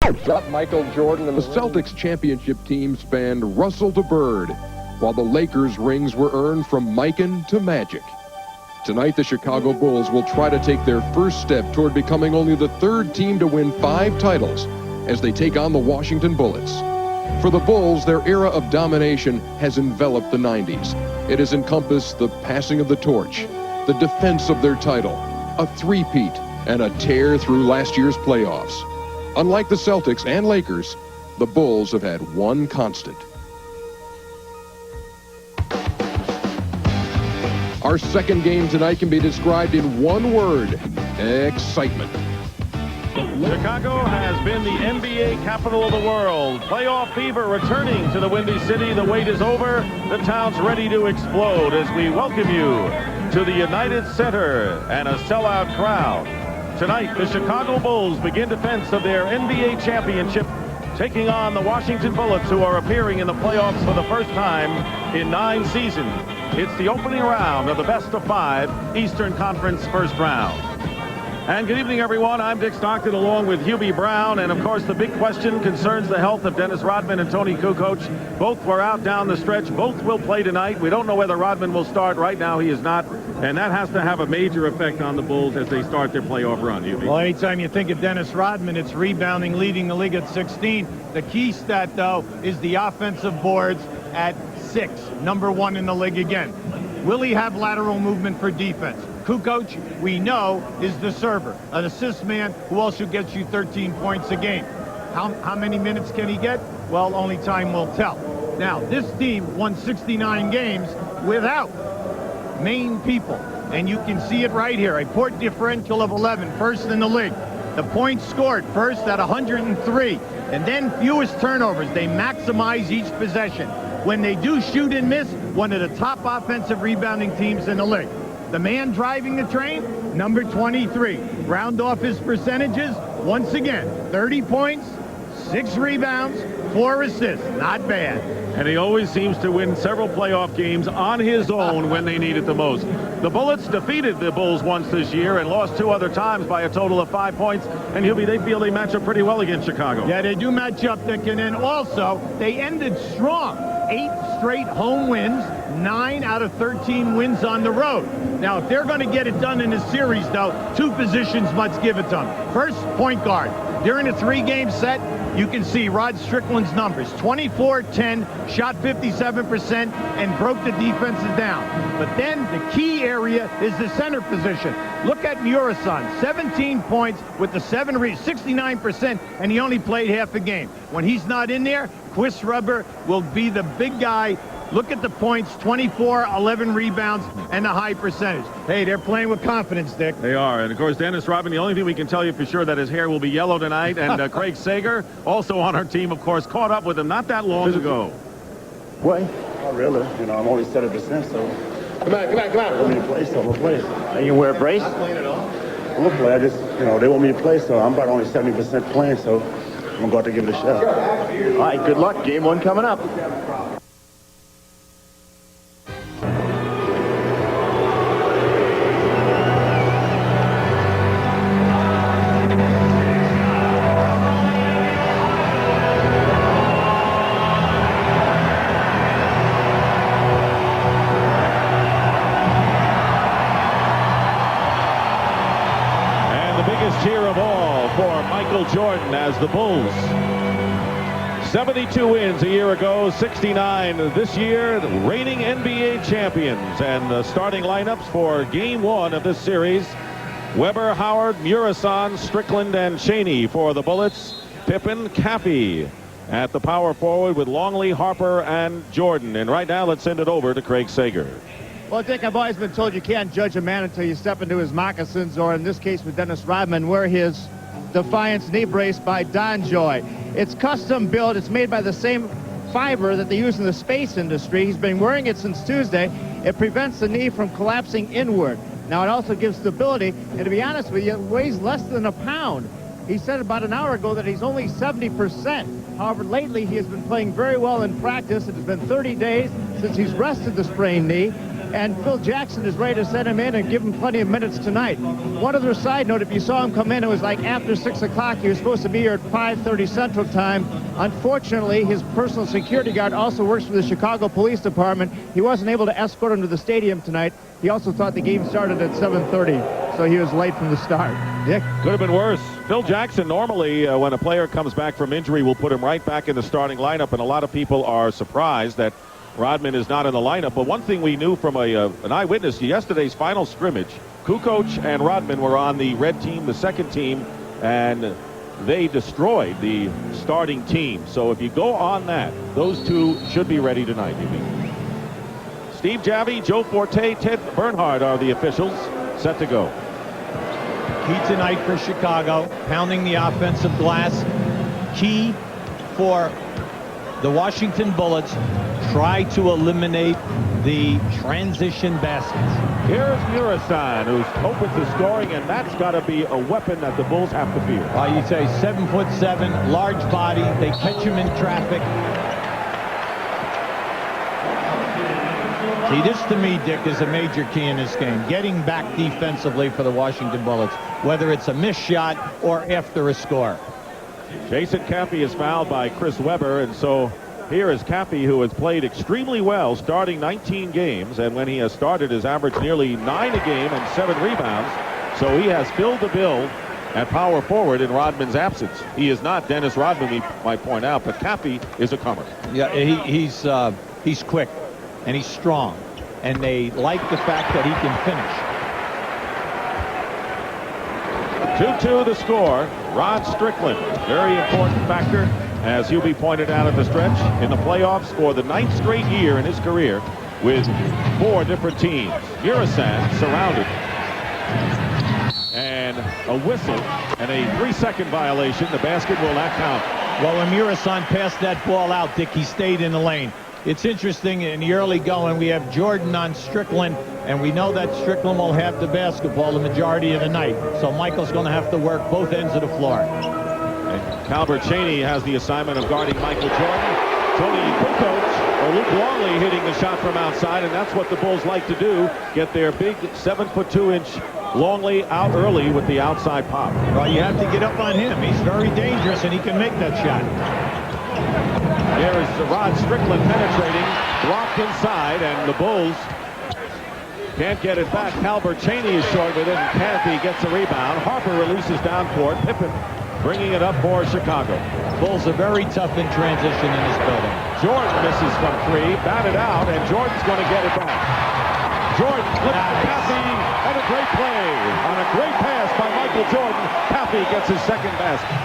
Got Michael Jordan. The Celtics championship team spanned Russell to Bird, while the Lakers rings were earned from Mikan to Magic. Tonight, the Chicago Bulls will try to take their first step toward becoming only the third team to win 5 titles as they take on the Washington Bullets. For the Bulls, their era of domination has enveloped the 90s. It has encompassed the passing of the torch, the defense of their title, a three-peat, and a tear through last year's playoffs. Unlike the Celtics and Lakers, the Bulls have had one constant. Our second game tonight can be described in one word: excitement. Chicago has been the NBA capital of the world. Playoff fever returning to the Windy City. The wait is over. The town's ready to explode as we welcome you to the United Center and a sellout crowd. Tonight, the Chicago Bulls begin defense of their NBA championship, taking on the Washington Bullets, who are appearing in the playoffs for the first time in 9 seasons. It's the opening round of the best-of-5 Eastern Conference first round. And good evening, everyone. I'm Dick Stockton along with Hubie Brown. And, of course, the big question concerns the health of Dennis Rodman and Tony Kukoc. Both were out down the stretch. Both will play tonight. We don't know whether Rodman will start. Right now, he is not. And that has to have a major effect on the Bulls as they start their playoff run, Hubie. Well, anytime you think of Dennis Rodman, it's rebounding, leading the league at 16. The key stat, though, is the offensive boards at 6. Number 1 in the league again. Will he have lateral movement for defense? Kukoc, we know, is the server, an assist man who also gets you 13 points a game. How many minutes can he get? Well, only time will tell. Now, this team won 69 games without main people, and you can see it right here. A point differential of 11, first in the league. The points scored, first at 103, and then fewest turnovers. They maximize each possession. When they do shoot and miss, one of the top offensive rebounding teams in the league. The man driving the train, number 23. Round off his percentages, once again, 30 points, 6 rebounds, 4 assists. Not bad. And he always seems to win several playoff games on his own when they need it the most. The Bullets defeated the Bulls once this year and lost 2 other times by a total of 5 points. And Hubie, they feel they match up pretty well against Chicago. Yeah, they do match up, Dick. And then also, they ended strong. 8 straight home wins, 9 out of 13 wins on the road. Now, if they're going to get it done in this series, though, 2 positions must give it to them. First, point guard. During a 3-game set, you can see Rod Strickland's numbers. 24-10, shot 57%, and broke the defenses down. But then the key area is the center position. Look at Murasan, 17 points with the 69%, and he only played half a game. When he's not in there, Chris Webber will be the big guy. Look at the points, 24, 11 rebounds, and the high percentage. Hey, they're playing with confidence, Dick. They are. And, of course, Dennis Rodman, the only thing we can tell you for sure that his hair will be yellow tonight. And Craig Sager, also on our team, of course, caught up with him not that long ago. What? Not really. You know, I'm only 70%, so... Come on. They want me to play, so I'm going to play. Are you wear a brace? Not playing at all. I'm going to play. I just, you know, they want me to play, so I'm about only 70% playing, so I'm going to go out there and give it a shot. All right, good luck. Game 1 coming up. Cheer of all for Michael Jordan as the Bulls. 72 wins a year ago, 69 this year, the reigning NBA champions. And the starting lineups for Game 1 of this series: Webber, Howard, Murasan, Strickland, and Chaney for the Bullets. Pippen, Caffey at the power forward with Longley, Harper, and Jordan. And right now, let's send it over to Craig Sager. Well, Dick, I've always been told you can't judge a man until you step into his moccasins, or in this case with Dennis Rodman, wear his Defiance knee brace by DonJoy. It's custom built. It's made by the same fiber that they use in the space industry. He's been wearing it since Tuesday. It prevents the knee from collapsing inward. Now, it also gives stability, and to be honest with you, it weighs less than a pound. He said about an hour ago that he's only 70%. However, lately he has been playing very well in practice. It has been 30 days since he's rested the sprained knee. and Phil Jackson is ready to send him in and give him plenty of minutes tonight. One other side note, if you saw him come in, it was like after 6 o'clock. He was supposed to be here at 5:30 Central Time. Unfortunately, his personal security guard also works for the Chicago Police Department. He wasn't able to escort him to the stadium tonight. He also thought the game started at 7:30, so he was late from the start. Dick? Could have been worse. Phil Jackson, normally when a player comes back from injury, will put him right back in the starting lineup, and a lot of people are surprised that Rodman is not in the lineup. But one thing we knew from an eyewitness to yesterday's final scrimmage, Kukoc and Rodman were on the red team, the second team, and they destroyed the starting team. So if you go on that, those two should be ready tonight, you mean. Steve Javie, Joe Forte, Ted Bernhard are the officials set to go. Key tonight for Chicago, pounding the offensive glass. Key for the Washington Bullets, try to eliminate the transition baskets. Here's Murasan, who's open to scoring, and that's got to be a weapon that the Bulls have to fear. You say 7'7", large body. They catch him in traffic. See, this to me, Dick, is a major key in this game. Getting back defensively for the Washington Bullets, whether it's a missed shot or after a score. Jason Caffey is fouled by Chris Webber, and so here is Caffey, who has played extremely well, starting 19 games, and when he has started has averaged nearly 9 a game and 7 rebounds. So he has filled the bill at power forward in Rodman's absence. He is not Dennis Rodman, we might point out, but Caffey is a comer. Yeah, he's quick and he's strong, and they like the fact that he can finish. 2-2 the score. Rod Strickland, very important factor, as Hubie pointed out at the stretch, in the playoffs for the 9th straight year in his career with 4 different teams. Murasan surrounded. And a whistle and a 3-second violation. The basket will not count. Well, when Murasan passed that ball out, Dick, he stayed in the lane. It's interesting, in the early going, we have Jordan on Strickland, and we know that Strickland will have the basketball the majority of the night. So Michael's going to have to work both ends of the floor. And Calbert Chaney has the assignment of guarding Michael Jordan. Tony Kukoc or Luke Longley hitting the shot from outside, and that's what the Bulls like to do, get their big 7'2" Longley out early with the outside pop. Well, you have to get up on him. He's very dangerous, and he can make that shot. There is Rod Strickland penetrating, blocked inside, and the Bulls can't get it back. Calbert Chaney is short with it, and Caffey gets a rebound. Harper releases down court. Pippen bringing it up for Chicago. Bulls are very tough in transition in this building. Jordan misses from 3, batted out, and Jordan's going to get it back. Jordan flips to Caffey, and a great play on a great pass by Michael Jordan. Caffey gets his second basket.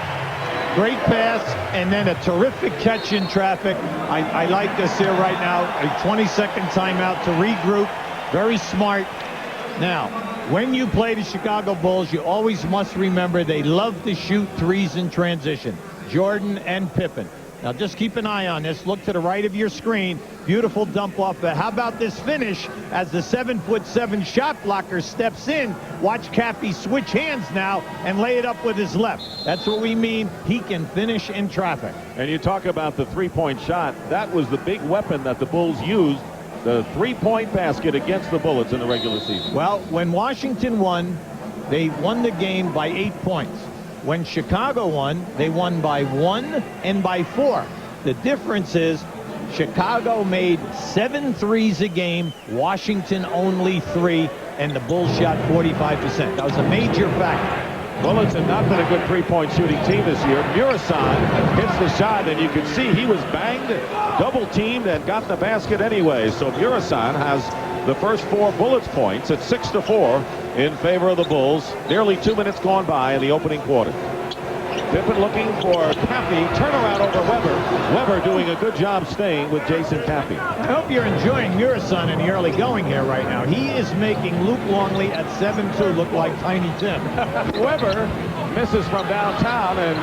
Great pass, and then a terrific catch in traffic. I like this here right now. A 20-second timeout to regroup. Very smart. Now, when you play the Chicago Bulls, you always must remember they love to shoot threes in transition. Jordan and Pippen. Now, just keep an eye on this. Look to the right of your screen. Beautiful dump off. But how about this finish as the 7'7" shot blocker steps in? Watch Caffey switch hands now and lay it up with his left. That's what we mean. He can finish in traffic. And you talk about the three-point shot. That was the big weapon that the Bulls used, the three-point basket against the Bullets in the regular season. Well, when Washington won, they won the game by 8 points. When Chicago won, they won by 1 and by 4. The difference is Chicago made 7 threes a game, Washington only 3, and the Bulls shot 45%. That was a major factor. Bullets have not been a good three-point shooting team this year. Murasan hits the shot, and you can see he was banged, double-teamed, and got the basket anyway. So Murasan has the first 4 Bullets points at 6-4 in favor of the Bulls. Nearly 2 minutes gone by in the opening quarter. Pippen looking for Caffey. Turnaround over Webber. Webber doing a good job staying with Jason Caffey. I hope you're enjoying Murasan in the early going here right now. He is making Luke Longley at 7'2" look like Tiny Tim. Webber misses from downtown, and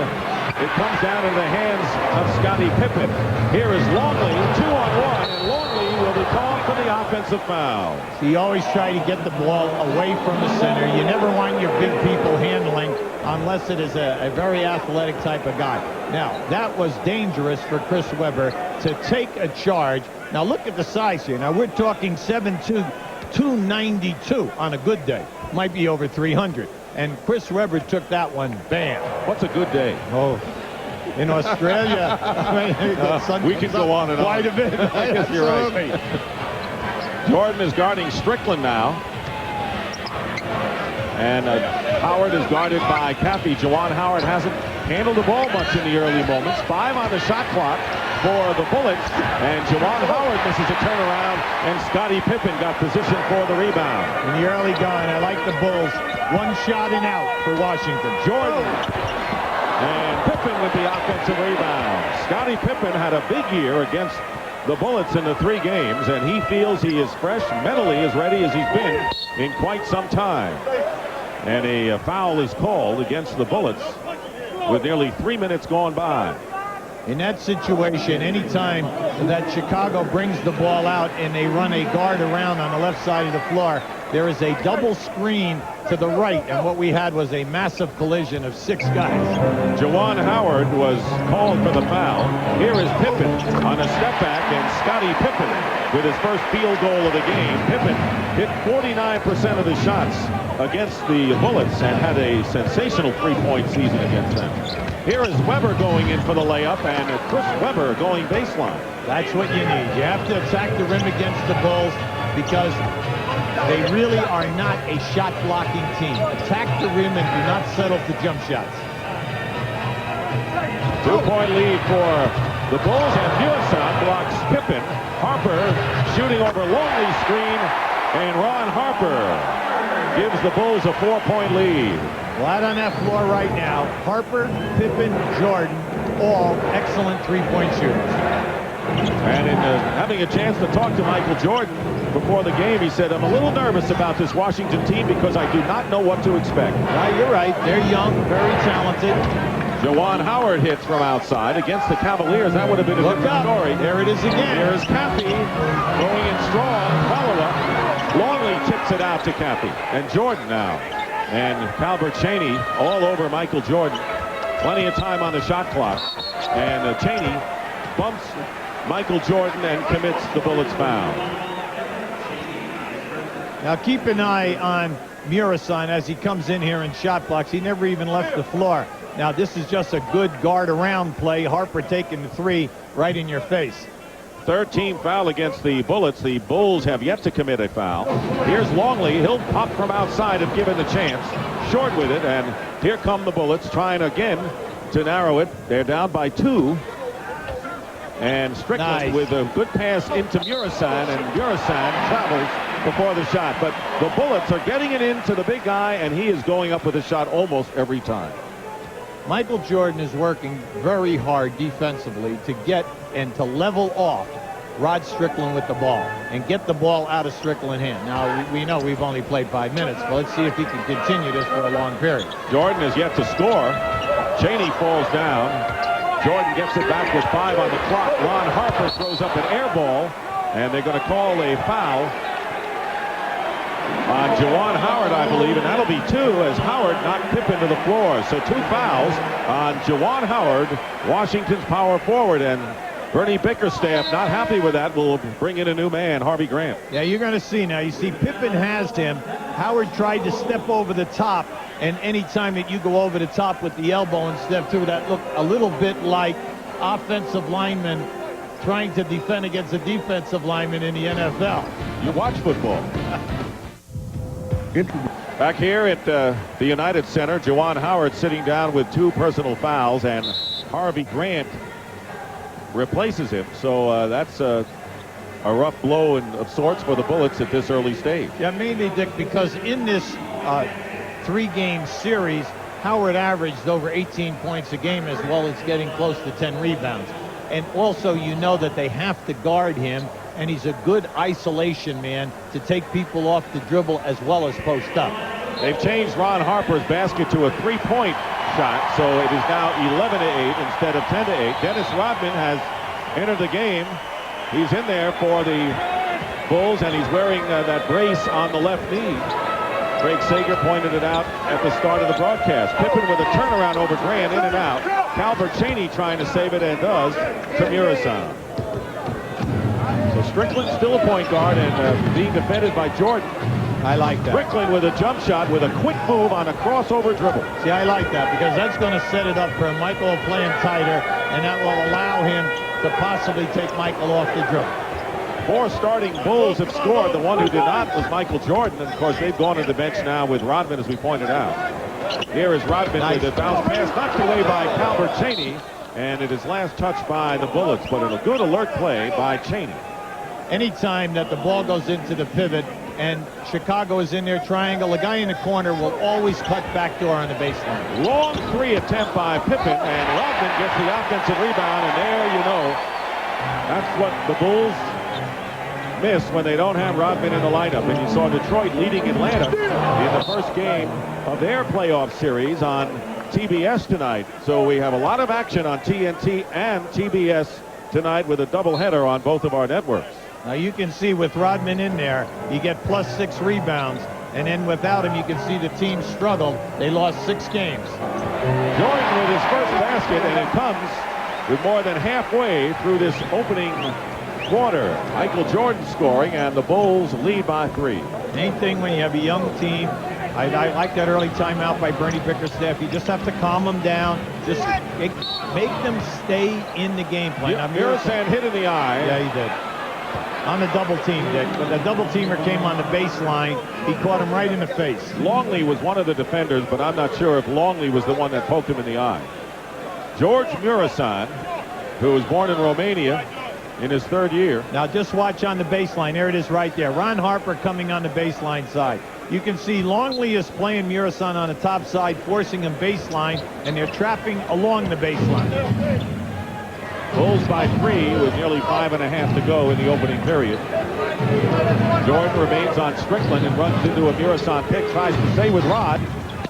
it comes down in the hands of Scottie Pippen. Here is Longley, 2-on-1, and Longley will be called for the offensive foul. You always try to get the ball away from the center. You never want your big people handling unless it is a very athletic type of guy. Now, that was dangerous for Chris Webber to take a charge. Now, look at the size here. Now, we're talking 7'2", 292 on a good day. Might be over 300. And Chris Webber took that one, bam. What's a good day? Oh, in Australia, We can go on and on. quite a bit. I guess you're right. Jordan is guarding Strickland now. And Howard is guarded by Caffey. Juwan Howard hasn't handled the ball much in the early moments. 5 on the shot clock for the Bullets. And Juwan Howard misses a turnaround. And Scottie Pippen got position for the rebound. In the early going, I like the Bulls. 1 shot and out for Washington. Jordan. And Pippen with the offensive rebound. Scottie Pippen had a big year against the Bullets in the 3 games, and he feels he is fresh, mentally as ready as he's been in quite some time. And a foul is called against the Bullets with nearly 3 minutes gone by. In that situation, anytime that Chicago brings the ball out and they run a guard around on the left side of the floor, there is a double screen to the right, and what we had was a massive collision of 6 guys. Juwan Howard was called for the foul. Here is Pippen on a step back, and Scottie Pippen with his first field goal of the game. Pippen hit 49% of the shots against the Bullets and had a sensational 3-point season against them. Here is Webber going in for the layup, and Chris Webber going baseline. That's what you need. You have to attack the rim against the Bulls because they really are not a shot-blocking team. Attack the rim and do not settle for jump shots. 2-point lead for the Bulls, and Muresan blocks Pippen. Harper shooting over Longley's screen, and Ron Harper gives the Bulls a 4-point lead. Flat on that floor right now. Harper, Pippen, Jordan, all excellent 3-point shooters. And in having a chance to talk to Michael Jordan before the game, he said, I'm a little nervous about this Washington team because I do not know what to expect. You're right. They're young, very talented. Juwan Howard hits from outside against the Cavaliers. That would have been a different story. There it is again. Here's Caffey going in strong. Follow-up. Longley tips it out to Caffey. And Jordan now. And Calbert Chaney all over Michael Jordan. Plenty of time on the shot clock. And Chaney bumps Michael Jordan and commits the Bullets foul. Now keep an eye on Muresan as he comes in here and shot blocks. He never even left the floor. Now this is just a good guard around play. Harper taking the 3 right in your face. 13th foul against the Bullets. The Bulls have yet to commit a foul. Here's Longley. He'll pop from outside if given the chance. Short with it, and here come the Bullets trying again to narrow it. They're down by 2. And Strickland with a good pass into Muresan, and Muresan travels before the shot. But the Bullets are getting it into the big guy, and he is going up with a shot almost every time. Michael Jordan is working very hard defensively to get and to level off Rod Strickland with the ball and get the ball out of Strickland's hand. Now, we know we've only played 5 minutes, but let's see if he can continue this for a long period. Jordan is yet to score. Chaney falls down. Jordan gets it back with 5 on the clock. Ron Harper throws up an air ball, and they're going to call a foul on Juwan Howard, I believe, and that'll be 2 as Howard knocked Pippen to the floor. So 2 fouls on Juwan Howard, Washington's power forward, and Bernie Bickerstaff not happy with that. Will bring in a new man, Harvey Grant. Yeah, you're going to see now. You see Pippen has him. Howard tried to step over the top, and anytime that you go over the top with the elbow and step through, that looked a little bit like offensive linemen trying to defend against a defensive lineman in the NFL. You watch football. Back here at the United Center, Juwan Howard sitting down with 2 personal fouls, and Harvey Grant replaces him. So that's a rough blow of sorts for the Bullets at this early stage. Yeah, mainly, Dick, because in this 3-game series, Howard averaged over 18 points a game as well as getting close to 10 rebounds. And also, you know that they have to guard him, and he's a good isolation man to take people off the dribble as well as post up. They've changed Ron Harper's basket to a 3-point shot, so it is now 11-8 instead of 10-8. Dennis Rodman has entered the game. He's in there for the Bulls, and he's wearing that brace on the left knee. Craig Sager pointed it out at the start of the broadcast. Pippen with a turnaround over Grant, in and out. Calbert Chaney trying to save it, and does, to Muresan. So Strickland still a point guard and being defended by Jordan. I like that. Strickland with a jump shot with a quick move on a crossover dribble. See, I like that because that's going to set it up for Michael playing tighter, and that will allow him to possibly take Michael off the dribble. 4 starting Bulls have scored. The one who did not was Michael Jordan. And, of course, they've gone to the bench now with Rodman, as we pointed out. Here is Rodman with a bounce pass knocked away by Calbert Chaney. And it is last touched by the Bullets, but a good alert play by Chaney. Anytime that the ball goes into the pivot and Chicago is in their triangle, the guy in the corner will always cut backdoor on the baseline. Long 3 attempt by Pippen, and Rodman gets the offensive rebound, and there you know, that's what the Bulls miss when they don't have Rodman in the lineup. And you saw Detroit leading Atlanta in the first game of their playoff series on TBS tonight. So we have a lot of action on TNT and TBS tonight with a doubleheader on both of our networks. Now you can see with Rodman in there, you get +6 rebounds, and then without him, you can see the team struggled. They lost 6 games. Jordan with his first basket, and it comes with more than halfway through this opening quarter. Michael Jordan scoring, and the Bulls lead by 3. Main thing when you have a young team, I like that early timeout by Bernie Bickerstaff. You just have to calm them down. Just make them stay in the game plan. Yeah, Mirasan hit in the eye. Yeah, he did. On the double team, Dick. When the double teamer came on the baseline, he caught him right in the face. Longley was one of the defenders, but I'm not sure if Longley was the one that poked him in the eye. George Murasan, who was born in Romania in his 3rd year. Now just watch on the baseline. There it is right there. Ron Harper coming on the baseline side. You can see Longley is playing Murasan on the top side, forcing him baseline, and they're trapping along the baseline. Bulls by 3 with nearly 5.5 to go in the opening period. Jordan remains on Strickland and runs into a Murasan pick, tries to stay with Rod.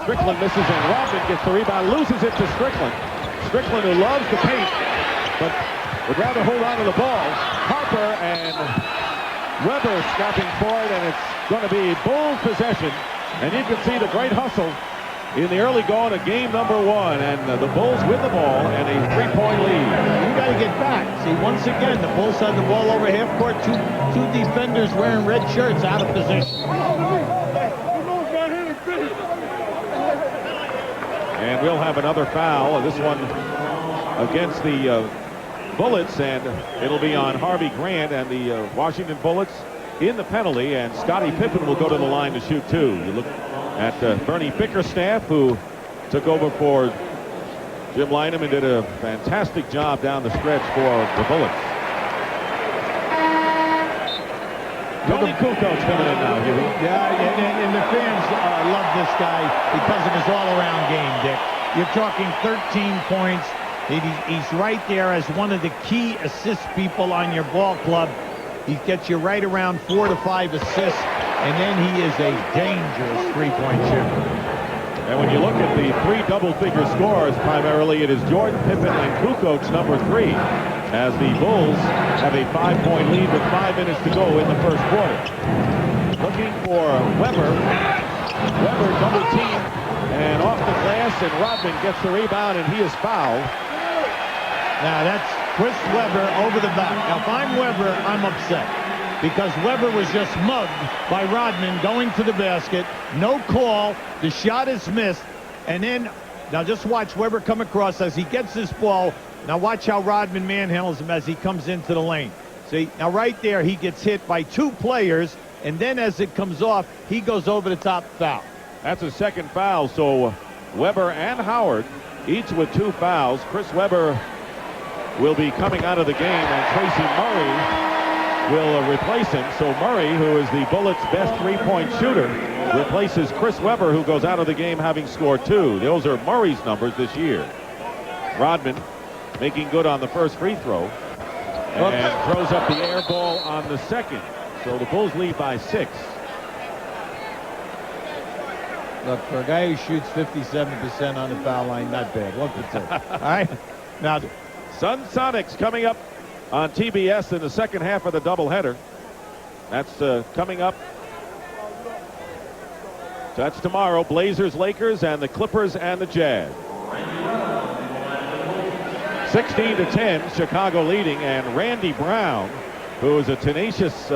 Strickland misses, and Rodman gets the rebound, loses it to Strickland. Strickland, who loves the paint, but would rather hold on to the ball. Harper and Weber snapping for it, and it's going to be Bulls possession. And you can see the great hustle in the early going of game number 1, and the Bulls with the ball and a 3-point lead. You got to get back. See, once again, the Bulls had the ball over half court. Two defenders wearing red shirts out of position. And we'll have another foul. This one against the Bullets, and it'll be on Harvey Grant and the Washington Bullets in the penalty, and Scottie Pippen will go to the line to shoot 2. You look at Bernie Bickerstaff, who took over for Jim Lynam and did a fantastic job down the stretch for the Bullets. Tony Kukoc coming in now, Huey. Yeah, and the fans love this guy because of his all-around game, Dick. You're talking 13 points. He's right there as one of the key assist people on your ball club. He gets you right around 4 to 5 assists, and then he is a dangerous three-point shooter. And when you look at the 3 double-figure scores, primarily it is Jordan, Pippen, and Kukoc, number 3, as the Bulls have a 5-point lead with 5 minutes to go in the first quarter. Looking for Weber. Weber double team and off the glass, and Rodman gets the rebound, and he is fouled. Now that's Chris Weber over the back. Now if I'm Weber, I'm upset because Weber was just mugged by Rodman going to the basket. No call. The shot is missed. And then, now just watch Weber come across as he gets this ball. Now watch how Rodman manhandles him as he comes into the lane. See, now right there he gets hit by 2 players, and then as it comes off, he goes over the top, foul. That's a second foul, so Weber and Howard each with 2 fouls. Chris Weber will be coming out of the game, and Tracy Murray will replace him. So Murray, who is the Bullets' best 3-point shooter, replaces Chris Weber, who goes out of the game having scored 2. Those are Murray's numbers this year. Rodman making good on the first free throw and throws up the air ball on the second. So the Bulls lead by 6. Look, for a guy who shoots 57% on the foul line, not bad. Look at that. All right. Now, Sun Sonics coming up on TBS in the second half of the doubleheader. That's coming up. That's tomorrow. Blazers, Lakers, and the Clippers and the Jazz. 16-10, Chicago leading, and Randy Brown who is a tenacious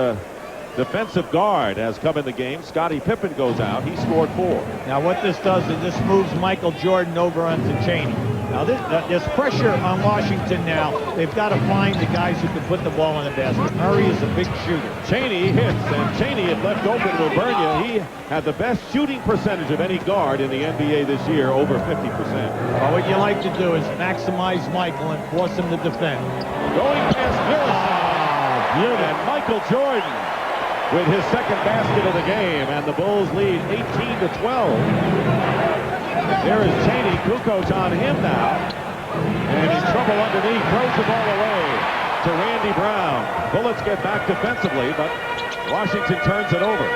defensive guard, has come in the game. Scottie Pippen goes out. He scored 4. Now what this does is this moves Michael Jordan over onto Chaney. Now there's pressure on Washington now. They've got to find the guys who can put the ball in the basket. Murray is a big shooter. Cheney hits, and Cheney had left open Robernia. He had the best shooting percentage of any guard in the NBA this year, over 50%. Well, what you like to do is maximize Michael and force him to defend. Going past Mills. And Michael Jordan with his second basket of the game, and the Bulls lead 18-12. There is Cheney. Kukoc on him now. And he's trouble underneath. Throws the ball away to Randy Brown. Bullets get back defensively, but Washington turns it over.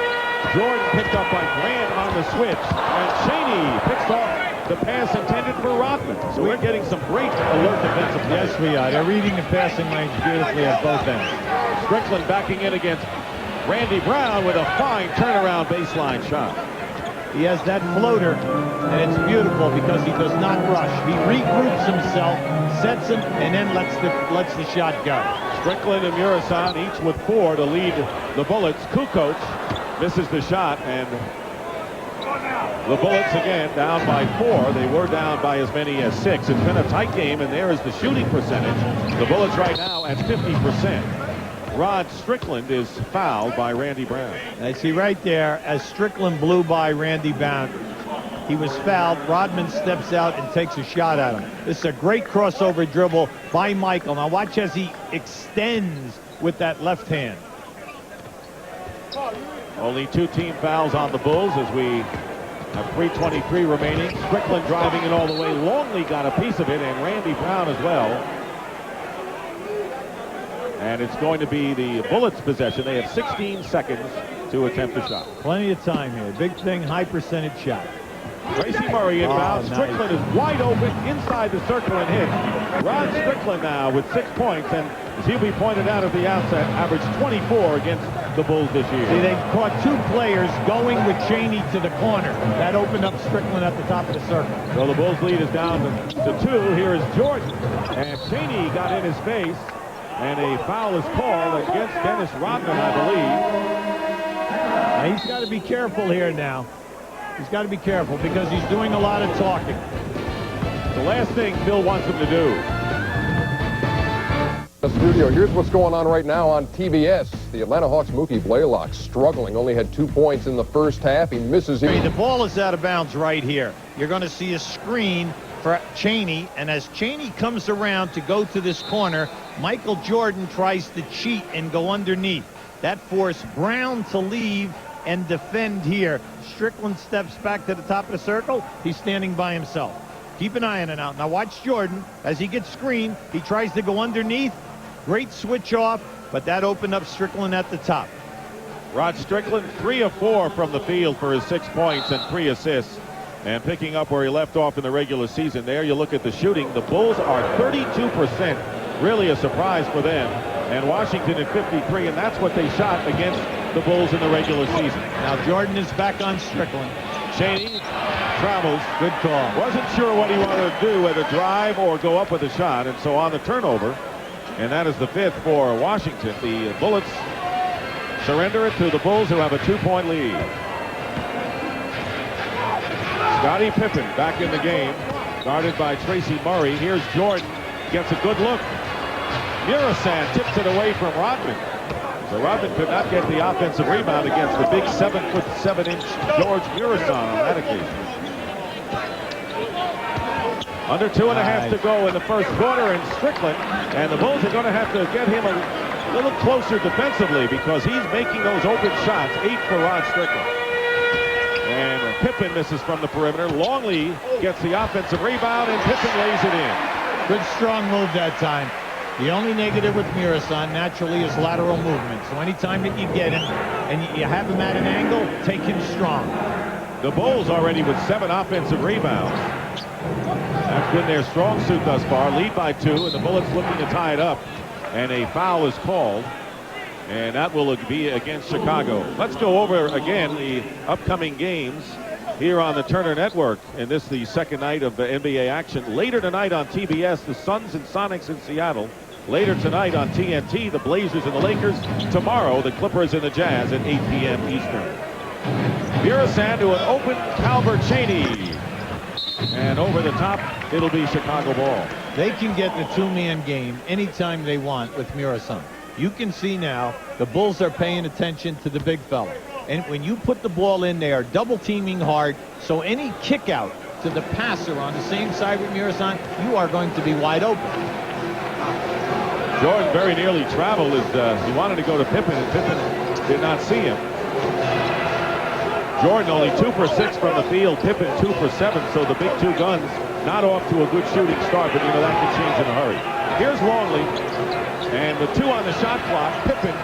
Jordan picked up by Grant on the switch. And Cheney picks off the pass intended for Rodman. So we're getting some great alert defensive play. Yes, we are. They're reading the passing lanes beautifully at both ends. Strickland backing in against Randy Brown with a fine turnaround baseline shot. He has that floater, and it's beautiful because he does not rush. He regroups himself, sets him, and then lets the shot go. Strickland and Murasan each with 4 to lead the Bullets. Kukoc misses the shot, and the Bullets again down by 4. They were down by as many as 6. It's been a tight game, and there is the shooting percentage. The Bullets right now at 50%. Rod Strickland is fouled by Randy Brown. I see right there, as Strickland blew by Randy Brown, he was fouled. Rodman steps out and takes a shot at him. This is a great crossover dribble by Michael. Now watch as he extends with that left hand. Only 2 team fouls on the Bulls as we have 3:23 remaining. Strickland driving it all the way. Longley got a piece of it, and Randy Brown as well. And it's going to be the Bullets' possession. They have 16 seconds to attempt a shot. Plenty of time here. Big thing, high percentage shot. Tracy Murray inbounds. Nice. Strickland is wide open inside the circle and hits. Rod Strickland now with 6 points, and as Hubie pointed out at the outset, averaged 24 against the Bulls this year. See, they caught 2 players going with Cheney to the corner. That opened up Strickland at the top of the circle. So the Bulls lead is down to 2. Here is Jordan, and Cheney got in his face. And a foul is called against Dennis Rodman, I believe. Now he's got to be careful here now. He's got to be careful because he's doing a lot of talking. The last thing Phil wants him to do. The studio, here's what's going on right now on TBS. The Atlanta Hawks' Mookie Blaylock struggling, only had 2 points in the first half. He misses here. The ball is out of bounds right here. You're going to see a screen for Cheney, and as Cheney comes around to go to this corner, Michael Jordan tries to cheat and go underneath. That forced Brown to leave and defend here. Strickland steps back to the top of the circle. He's standing by himself. Keep an eye on it now. Now watch Jordan. As he gets screened, he tries to go underneath. Great switch off, but that opened up Strickland at the top. Rod Strickland, 3 of 4 from the field for his 6 points and 3 assists. And picking up where he left off in the regular season. There you look at the shooting. The Bulls are 32%. Really a surprise for them. And Washington at 53, and that's what they shot against the Bulls in the regular season. Now Jordan is back on Strickland. Cheney travels. Good call. Wasn't sure what he wanted to do, whether drive or go up with a shot. And so on the turnover, and that is the 5th for Washington. The Bullets surrender it to the Bulls, who have a 2-point lead. Scottie Pippen back in the game, guarded by Tracy Murray. Here's Jordan, gets a good look. Murasan tips it away from Rodman. So Rodman could not get the offensive rebound against the big 7'7" George Murasan on that occasion. Under 2.5 to go in the first quarter, and Strickland, and the Bulls are going to have to get him a little closer defensively because he's making those open shots. 8 for Rod Strickland. And Pippen misses from the perimeter. Longley gets the offensive rebound, and Pippen lays it in. Good strong move that time. The only negative with Murasan naturally is lateral movement. So anytime that you get him and you have him at an angle, take him strong. The Bulls already with 7 offensive rebounds. That's been their strong suit thus far. Lead by 2, and the Bullets looking to tie it up. And a foul is called. And that will be against Chicago. Let's go over again the upcoming games here on the Turner Network. And this is the second night of the NBA action. Later tonight on TBS, the Suns and Sonics in Seattle later tonight on TNT, the Blazers and the Lakers. Tomorrow, the Clippers and the Jazz at 8 p.m. Eastern. Murassan to an open Calbert Cheaney. And over the top, it'll be Chicago ball. They can get the two-man game anytime they want with Murassan. You can see now the Bulls are paying attention to the big fella. And when you put the ball in, they are double teaming hard. So any kick out to the passer on the same side with Murassan, you are going to be wide open. Jordan very nearly traveled as he wanted to go to Pippen, and Pippen did not see him. Jordan only 2 for 6 from the field. Pippen 2 for 7. So the big two guns not off to a good shooting start, but you know that can change in a hurry. Here's Longley, and the 2 on the shot clock. Pippen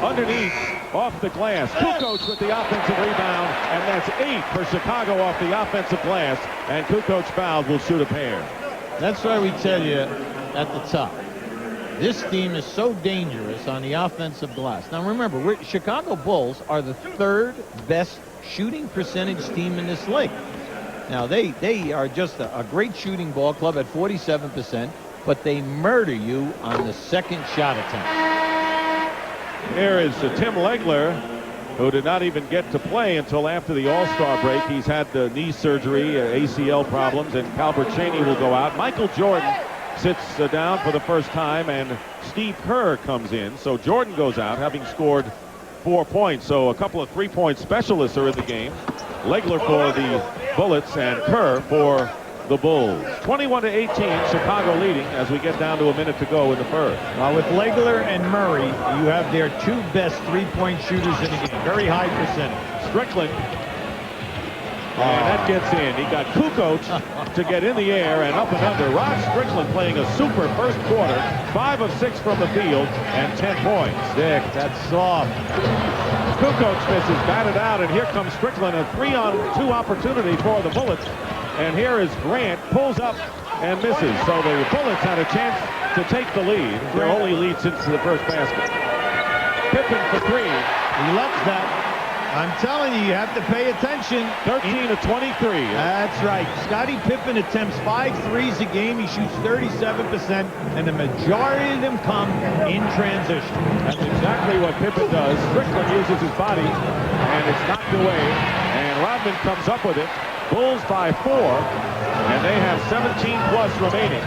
underneath, off the glass. Kukoc with the offensive rebound, and that's 8 for Chicago off the offensive glass. And Kukoc fouled, will shoot a pair. That's why we tell you at the top. This team is so dangerous on the offensive glass. Now remember, Chicago Bulls are the 3rd best shooting percentage team in this league. Now they are just a great shooting ball club at 47%, but they murder you on the second shot attempt. Here is Tim Legler, who did not even get to play until after the All-Star break. He's had the knee surgery, ACL problems, and Calbert Cheaney will go out. Michael Jordan sits down for the first time, and Steve Kerr comes in. So Jordan goes out, having scored 4 points. So a couple of three-point specialists are in the game. Legler for the Bullets and Kerr for the Bulls. 21-18, Chicago leading as we get down to a minute to go in the first. With Legler and Murray, you have their 2 best three-point shooters in the game. Very high percentage. Strickland. And that gets in. He got Kukoc to get in the air and up and under. Rod Strickland playing a super first quarter. 5 of 6 from the field and 10 points. Dick, that's soft. Kukoc misses, batted out, and here comes Strickland. A 3-on-2 opportunity for the Bullets. And here is Grant, pulls up and misses. So the Bullets had a chance to take the lead. Their only lead since the first basket. Pippen for 3. He loves that. I'm telling you, you have to pay attention. 13 of 23. That's right. Scottie Pippen attempts 5 threes a game. He shoots 37%, and the majority of them come in transition. That's exactly what Pippen does. Strickland uses his body, and it's knocked away. And Rodman comes up with it. Bulls by 4, and they have 17 plus remaining.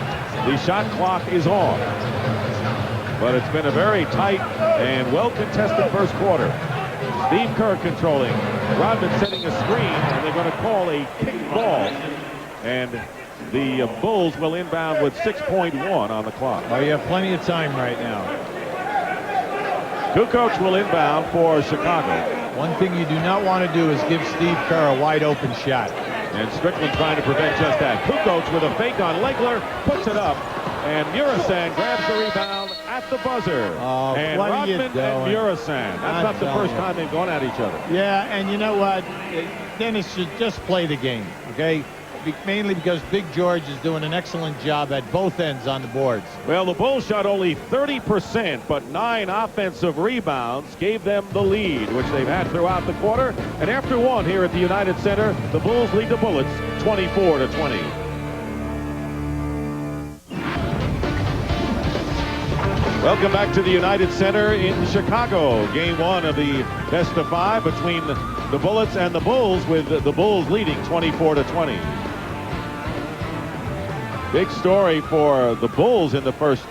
The shot clock is on. But it's been a very tight and well-contested first quarter. Steve Kerr controlling. Rodman setting a screen, and they're going to call a kick ball. And the Bulls will inbound with 6.1 on the clock. Oh, you have plenty of time right now. Kukoc will inbound for Chicago. One thing you do not want to do is give Steve Kerr a wide open shot. And Strickland trying to prevent just that. Kukoc with a fake on Legler, puts it up. And Murassan grabs the rebound at the buzzer. Oh, and what are you Rodman and doing? Murassan. That's not the first time they've gone at each other. Yeah, and you know what? Dennis should just play the game, okay? Mainly because Big George is doing an excellent job at both ends on the boards. Well, the Bulls shot only 30%, but 9 offensive rebounds gave them the lead, which they've had throughout the quarter. And after 1 here at the United Center, the Bulls lead the Bullets 24-20. Welcome back to the United Center in Chicago. Game 1 of the best of 5 between the Bullets and the Bulls, with the Bulls leading 24-20. Big story for the Bulls in the first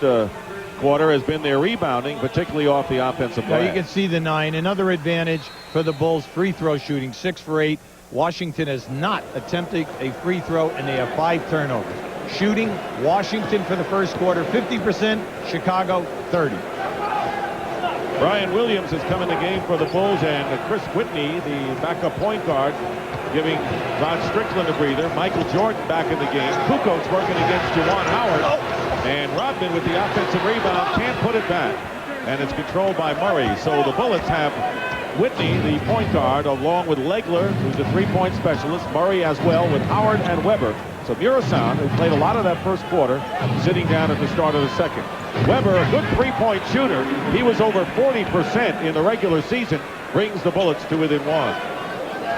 quarter has been their rebounding, particularly off the offensive glass. You can see the 9. Another advantage for the Bulls, free throw shooting, 6 for 8. Washington has not attempted a free throw, and they have 5 turnovers. Shooting, Washington for the first quarter, 50%, Chicago, 30. Brian Williams has come in the game for the Bulls, and Chris Whitney, the backup point guard, giving Rod Strickland a breather. Michael Jordan back in the game. Kukoc working against Juwan Howard. And Rodman with the offensive rebound can't put it back. And it's controlled by Murray. So the Bullets have Whitney, the point guard, along with Legler, who's a three-point specialist. Murray as well with Howard and Weber. So Murassan, who played a lot of that first quarter, sitting down at the start of the second. Weber, a good three-point shooter. He was over 40% in the regular season, brings the Bullets to within 1.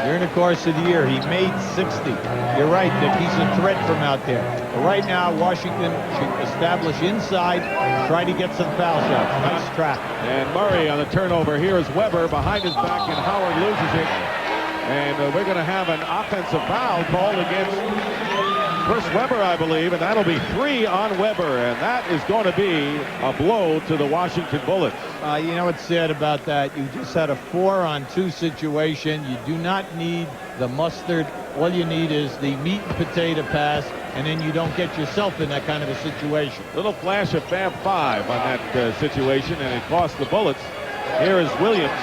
During the course of the year, he made 60. You're right, Dick. He's a threat from out there. But right now, Washington should establish inside, try to get some foul shots. Nice trap. And Murray on the turnover. Here is Weber behind his back, and Howard loses it. And we're going to have an offensive foul called against Chris Weber, I believe, and that'll be 3 on Weber, and that is going to be a blow to the Washington Bullets. You know what's sad about that? You just had a 4-on-2 situation. You do not need the mustard. All you need is the meat and potato pass, and then you don't get yourself in that kind of a situation. Little flash of Fab 5 on that situation, and it cost the Bullets. Here is Williams,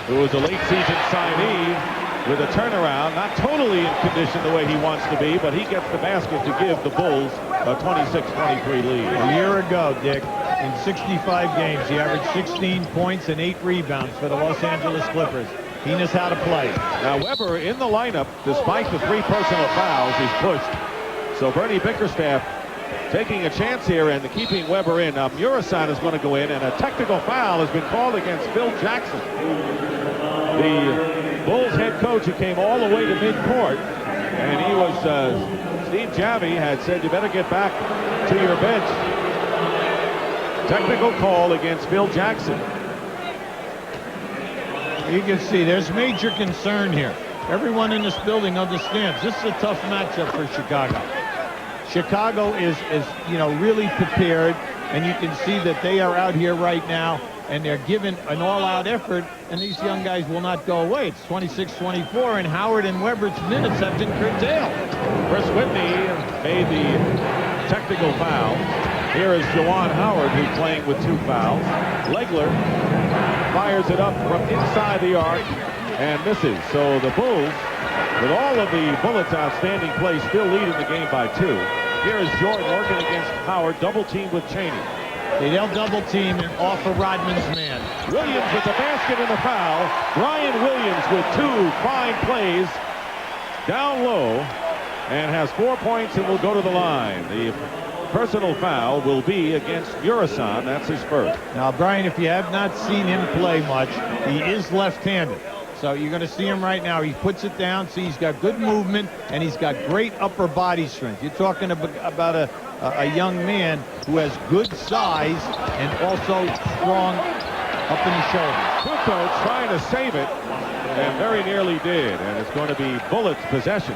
who was a late season signee, with a turnaround, not totally in condition the way he wants to be, but he gets the basket to give the Bulls a 26-23 lead. A year ago, Dick, in 65 games, he averaged 16 points and 8 rebounds for the Los Angeles Clippers. He knows how to play. Now Weber in the lineup, despite the 3 personal fouls, he's pushed. So Bernie Bickerstaff taking a chance here and keeping Weber in. Now Murasan is going to go in, and a technical foul has been called against Phil Jackson, the Bulls head coach, who came all the way to midcourt, and he was, Steve Javie had said, you better get back to your bench. Technical call against Phil Jackson. You can see there's major concern here. Everyone in this building understands this is a tough matchup for Chicago. Chicago is really prepared, and you can see that they are out here right now, and they're giving an all-out effort, and these young guys will not go away. It's 26-24, and Howard and Weber's minutes have been curtailed. Chris Whitney made the technical foul. Here is Juwan Howard, who's playing with 2 fouls. Legler fires it up from inside the arc and misses. So the Bulls, with all of the Bullets' outstanding play, still leading the game by 2. Here is Jordan working against Howard, double-teamed with Chaney. They'll double team and offer Rodman's man. Williams with the basket and the foul. Brian Williams with 2 fine plays down low and has 4 points and will go to the line. The personal foul will be against Murasan. That's his first. Now, Brian, if you have not seen him play much, he is left-handed. So you're going to see him right now. He puts it down. See, he's got good movement, and he's got great upper body strength. You're talking about a young man who has good size and also strong up in the shoulders. Kukoc trying to save it, and very nearly did. And it's going to be Bullets possession.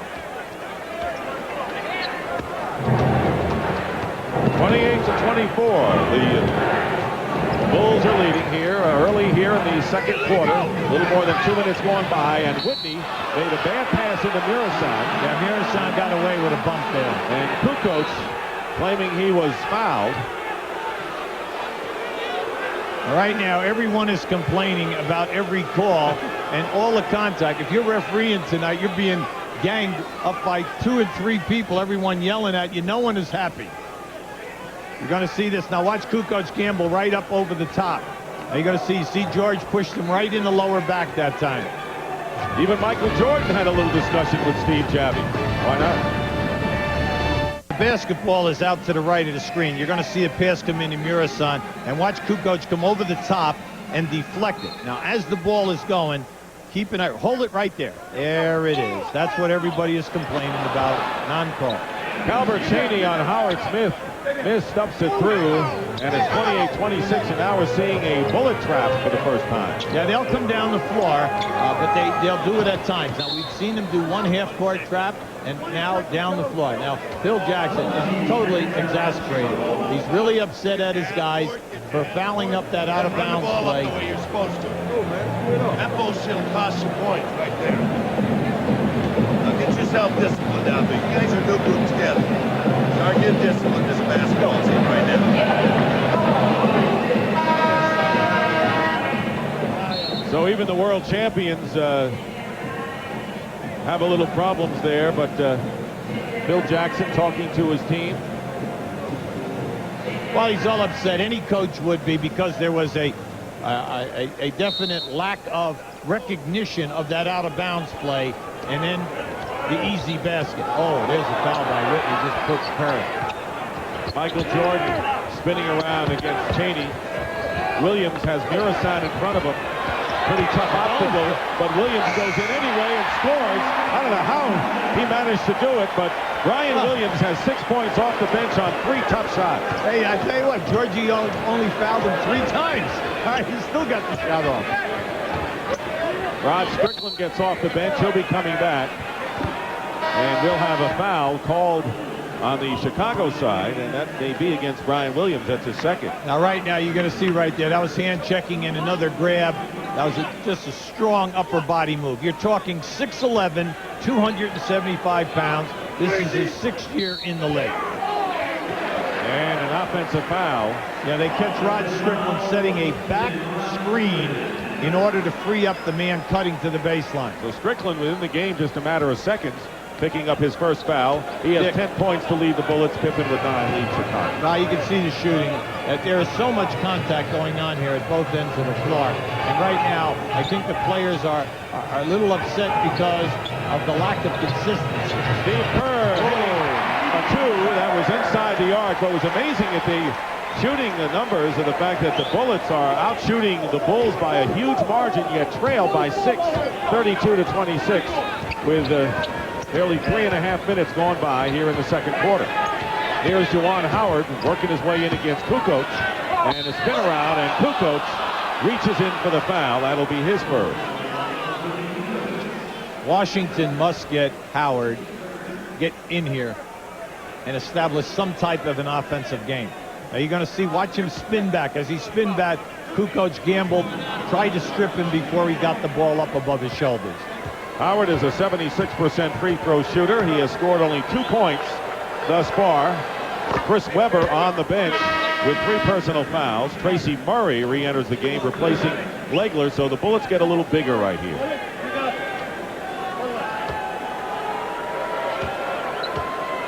28-24. The Bulls are leading here early here in the second quarter. A little more than 2 minutes going by, and Whitney made a bad pass into Murasan. Yeah, Murasan got away with a bump there. And Kukoc claiming he was fouled. Right now, everyone is complaining about every call and all the contact. If you're refereeing tonight, you're being ganged up by 2 and 3 people, everyone yelling at you. No one is happy. You're going to see this. Now watch Kukoc gamble right up over the top. Now you're going to see George pushed him right in the lower back that time. Even Michael Jordan had a little discussion with Steve Javie. Why not? The basketball is out to the right of the screen. You're going to see a pass come in Murasan, and watch Kukoc come over the top and deflect it. Now as the ball is going, keep an eye. Hold it right there. There it is. That's what everybody is complaining about. Non-call. Calbert Chaney on Howard Smith. Missed, stuffs it through, and it's 28-26, and now we're seeing a bullet trap for the first time. Yeah, they'll come down the floor, but they'll do it at times. Now, we've seen them do one half-court trap, and now down the floor. Now, Phil Jackson is totally exasperated. He's really upset at his guys for fouling up that out-of-bounds play. The way you're supposed to. That bullshit will cost you points right there. Now, get yourself disciplined out there. You guys are no good together. Start getting disciplined. This basketball team right now. So even the world champions have a little problems there, but Phil Jackson talking to his team. Well, he's all upset. Any coach would be, because there was a definite lack of recognition of that out-of-bounds play, and then the easy basket. Oh, there's a foul by Whitney. Just puts her. Michael Jordan spinning around against Chaney. Williams has Murasan in front of him. Pretty tough obstacle, but Williams goes in anyway and scores. I don't know how he managed to do it, but Brian Williams has 6 points off the bench on 3 tough shots. Hey, I tell you what, Georgie only fouled him 3 times. He still got the shot off. Rod Strickland gets off the bench. He'll be coming back. And we'll have a foul called on the Chicago side, and that may be against Brian Williams. That's his second. Now, right now, you're going to see right there, that was hand checking and another grab. That was just a strong upper body move. You're talking 6'11", 275 pounds. This is his 6th year in the league. And an offensive foul. Yeah, they catch Rod Strickland setting a back screen in order to free up the man cutting to the baseline. So Strickland within the game just a matter of seconds, picking up his first foul. He has 10 points to lead the Bullets. Pippen with 9 leads Chicago. Now you can see the shooting. There is so much contact going on here at both ends of the floor. And right now, I think the players are a little upset because of the lack of consistency. Steve Kerr, a 2 that was inside the arc. What was amazing at the shooting the numbers of the fact that the Bullets are out shooting the Bulls by a huge margin, yet trailed by 6, 32-26, with nearly 3.5 minutes gone by here in the second quarter. Here's Juwan Howard working his way in against Kukoc, and a spin around, and Kukoc reaches in for the foul. That'll be his first. Washington must get Howard, get in here, and establish some type of an offensive game. Now you're going to see, watch him spin back. As he spin back, Kukoc gambled, tried to strip him before he got the ball up above his shoulders. Howard is a 76% free throw shooter. He has scored only 2 points thus far. Chris Webber on the bench with 3 personal fouls. Tracy Murray re-enters the game, replacing Legler, so the Bullets get a little bigger right here.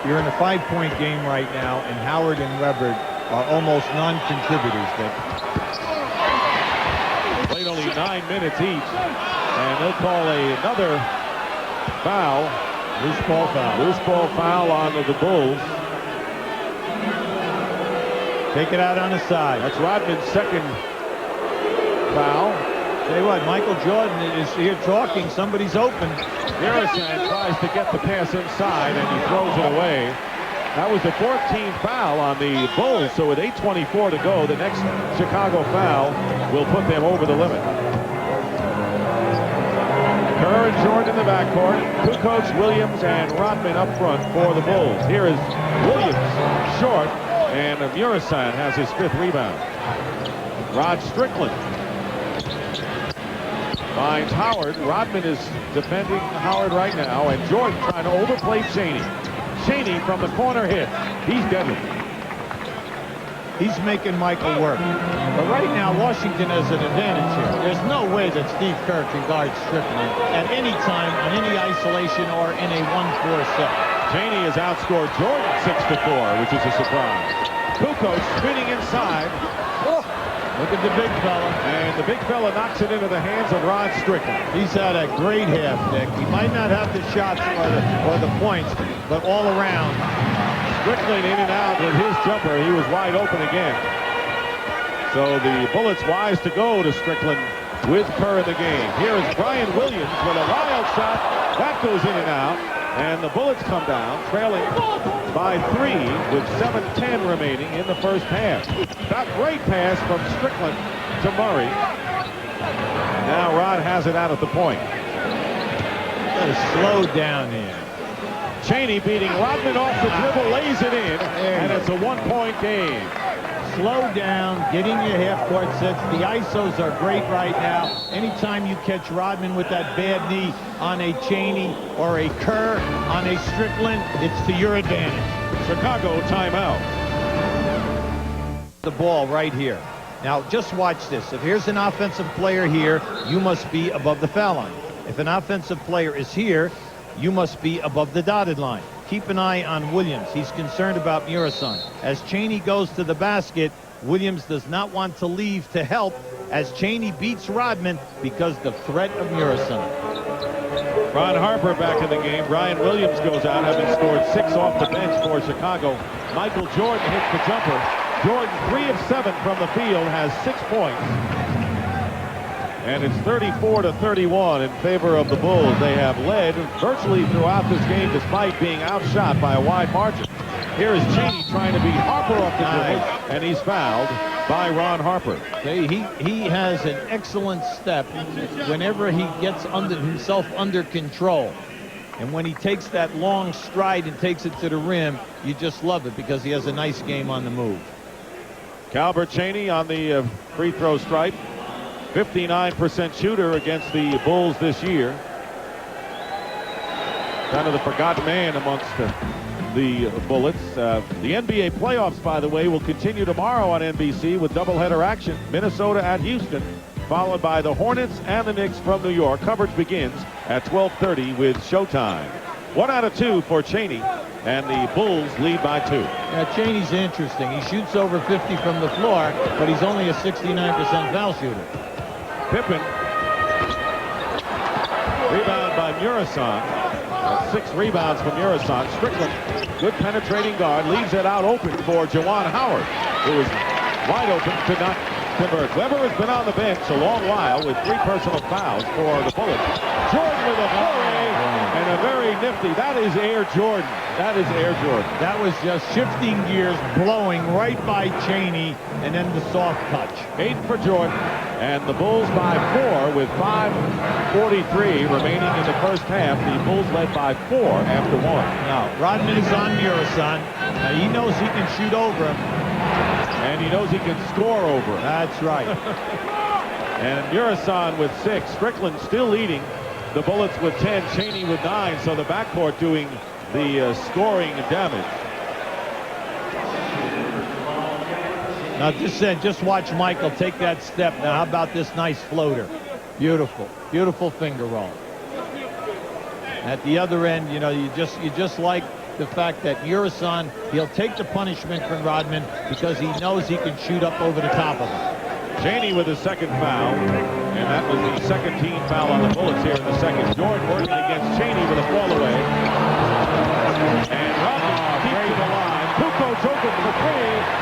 You're in a 5-point game right now, and Howard and Webber are almost non-contributors. Played only 9 minutes each, and they'll call another foul. Loose ball foul. Loose ball foul on the Bulls. Take it out on the side. That's Rodman's second foul. Tell you what, Michael Jordan is here talking. Somebody's open. Murasan tries to get the pass inside, and he throws it away. That was the 14th foul on the Bulls, so with 8:24 to go, the next Chicago foul will put them over the limit. Kerr and Jordan in the backcourt. Kukoc, Williams, and Rodman up front for the Bulls. Here is Williams, short, and Murasan has his 5th rebound. Rod Strickland finds Howard. Rodman is defending Howard right now, and Jordan trying to overplay Chaney. Chaney from the corner hit. He's deadly. He's making Michael work. But right now, Washington has an advantage here. There's no way that Steve Kerr can guard Strickland at any time, in any isolation, or in a 1-4 set. Chaney has outscored Jordan 6-4, which is a surprise. Kukoc spinning inside. Look at the big fella. And the big fella knocks it into the hands of Rod Strickland. He's had a great half, Nick. He might not have the shots or the points, but all around. Strickland in and out with his jumper. He was wide open again. So the Bullets wise to go to Strickland with Kerr in the game. Here is Brian Williams with a wild shot. That goes in and out. And the Bullets come down, trailing by 3 with 7:10 remaining in the first half. That great pass from Strickland to Murray. Now Rod has it out at the point. Got to slow down here. Chaney beating Rodman off the dribble, lays it in, and it's a 1-point game. Slow down, getting your half-court sets. The ISOs are great right now. Anytime you catch Rodman with that bad knee on a Chaney or a Kerr on a Strickland, it's to your advantage. Chicago timeout. The ball right here. Now, just watch this. If here's an offensive player here, you must be above the foul line. If an offensive player is here, you must be above the dotted line. Keep an eye on Williams. He's concerned about Murasan. As Chaney goes to the basket, Williams does not want to leave to help as Chaney beats Rodman because the threat of Murasan. Ron Harper back in the game. Brian Williams goes out, having scored 6 off the bench for Chicago. Michael Jordan hits the jumper. Jordan, 3 of 7 from the field, has 6 points. And it's 34-31 in favor of the Bulls. They have led virtually throughout this game despite being outshot by a wide margin. Here is Chaney trying to beat Harper off the dribble, and he's fouled by Ron Harper. He has an excellent step whenever he gets himself under control. And when he takes that long stride and takes it to the rim, you just love it because he has a nice game on the move. Calbert Chaney on the free throw stripe. 59% shooter against the Bulls this year. Kind of the forgotten man amongst the Bullets. The NBA playoffs, by the way, will continue tomorrow on NBC with doubleheader action. Minnesota at Houston, followed by the Hornets and the Knicks from New York. Coverage begins at 12:30 with Showtime. 1 out of 2 for Chaney, and the Bulls lead by 2. Yeah, Chaney's interesting. He shoots over 50 from the floor, but he's only a 69% foul shooter. Pippen. Rebound by Murasan. 6 rebounds from Murasan. Strickland, good penetrating guard, leaves it out open for Juwan Howard, who is wide open, could not convert. Weber has been on the bench a long while with 3 personal fouls for the Bullets. Jordan with a flurry and a very nifty. That is Air Jordan. That is Air Jordan. That was just shifting gears, blowing right by Chaney, and then the soft touch. 8 for Jordan, and the Bulls by 4 with 5:43 remaining in the first half. The Bulls led by 4 after 1. Now, Rodman is on Murasan. Now, he knows he can shoot over him. And he knows he can score over him. That's right. And Murasan with 6. Strickland still leading the Bullets with 10. Chaney with 9. So the backcourt doing the scoring damage. Now, just watch Michael take that step. Now, how about this nice floater? Beautiful, beautiful finger roll. At the other end, you know, you just like the fact that Murasan, he'll take the punishment from Rodman because he knows he can shoot up over the top of him. Chaney with his second foul, and that was the second team foul on the Bullets here in the second. Jordan working against Chaney with a fall away. And Rodman keeps the line. Kukoc open for 3.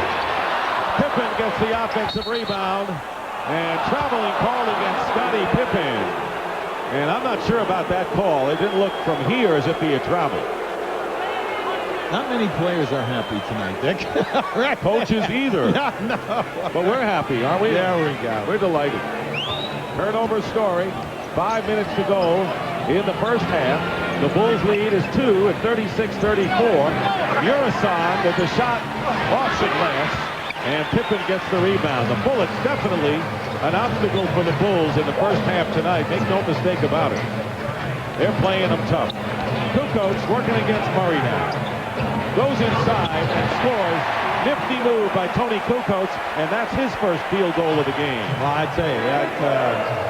Pippen gets the offensive rebound, and traveling call against Scottie Pippen. And I'm not sure about that call. It didn't look from here as if he had traveled. Not many players are happy tonight, Dick. Right. Coaches either. No. But we're happy, aren't we? There we go. We're delighted. Turnover story. 5 minutes to go in the first half. The Bulls lead is 2 at 36-34. Murasan with the shot off the glass. And Pippen gets the rebound. The Bullets definitely an obstacle for the Bulls in the first half tonight. Make no mistake about it. They're playing them tough. Kukoc working against Murray now. Goes inside and scores. Nifty move by Tony Kukoc, and that's his first field goal of the game. Well, I tell you, that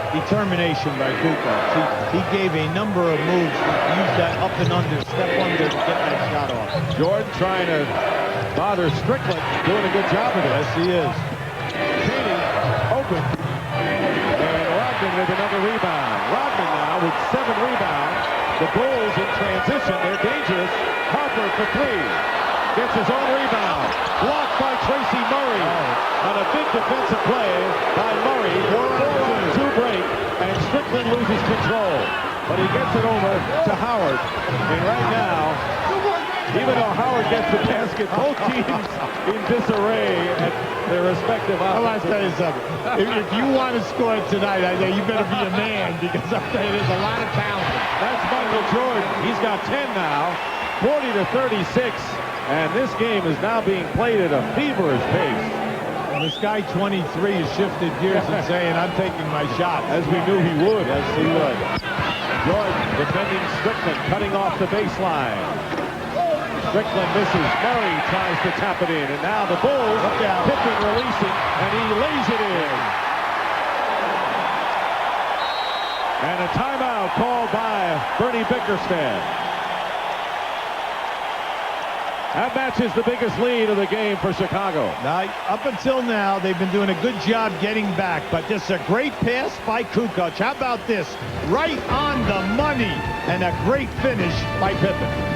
determination by Kukoc. He gave a number of moves. He used that up and under, step under to get that shot off. Jordan trying to bother Strickland, doing a good job of it. Yes, he is. Chaney open. And Rodman with another rebound. Rodman now with 7 rebounds. The Bulls in transition. They're dangerous. Harper for 3. Gets his own rebound. Blocked by Tracy Murray. On a big defensive play by Murray. 4-on-2 break. And Strickland loses control. But he gets it over to Howard. And right now, even though Howard gets the basket, both teams in disarray at their respective I want to offenses. tell you something. If you want to score tonight, I know you better be a man because I'll tell you, there's a lot of talent. That's Michael Jordan. He's got 10 now, 40-36, and this game is now being played at a feverish pace. And this guy 23 has shifted gears and saying, I'm taking my shot. As we knew he would. Yes, he would. Jordan defending Strickland, cutting off the baseline. Strickland misses. Murray tries to tap it in, and now the Bulls, Pippen releasing, and he lays it in. And a timeout called by Bernie Bickerstaff. That matches the biggest lead of the game for Chicago. Now, up until now, they've been doing a good job getting back, but just a great pass by Kukoc. How about this? Right on the money, and a great finish by Pippen.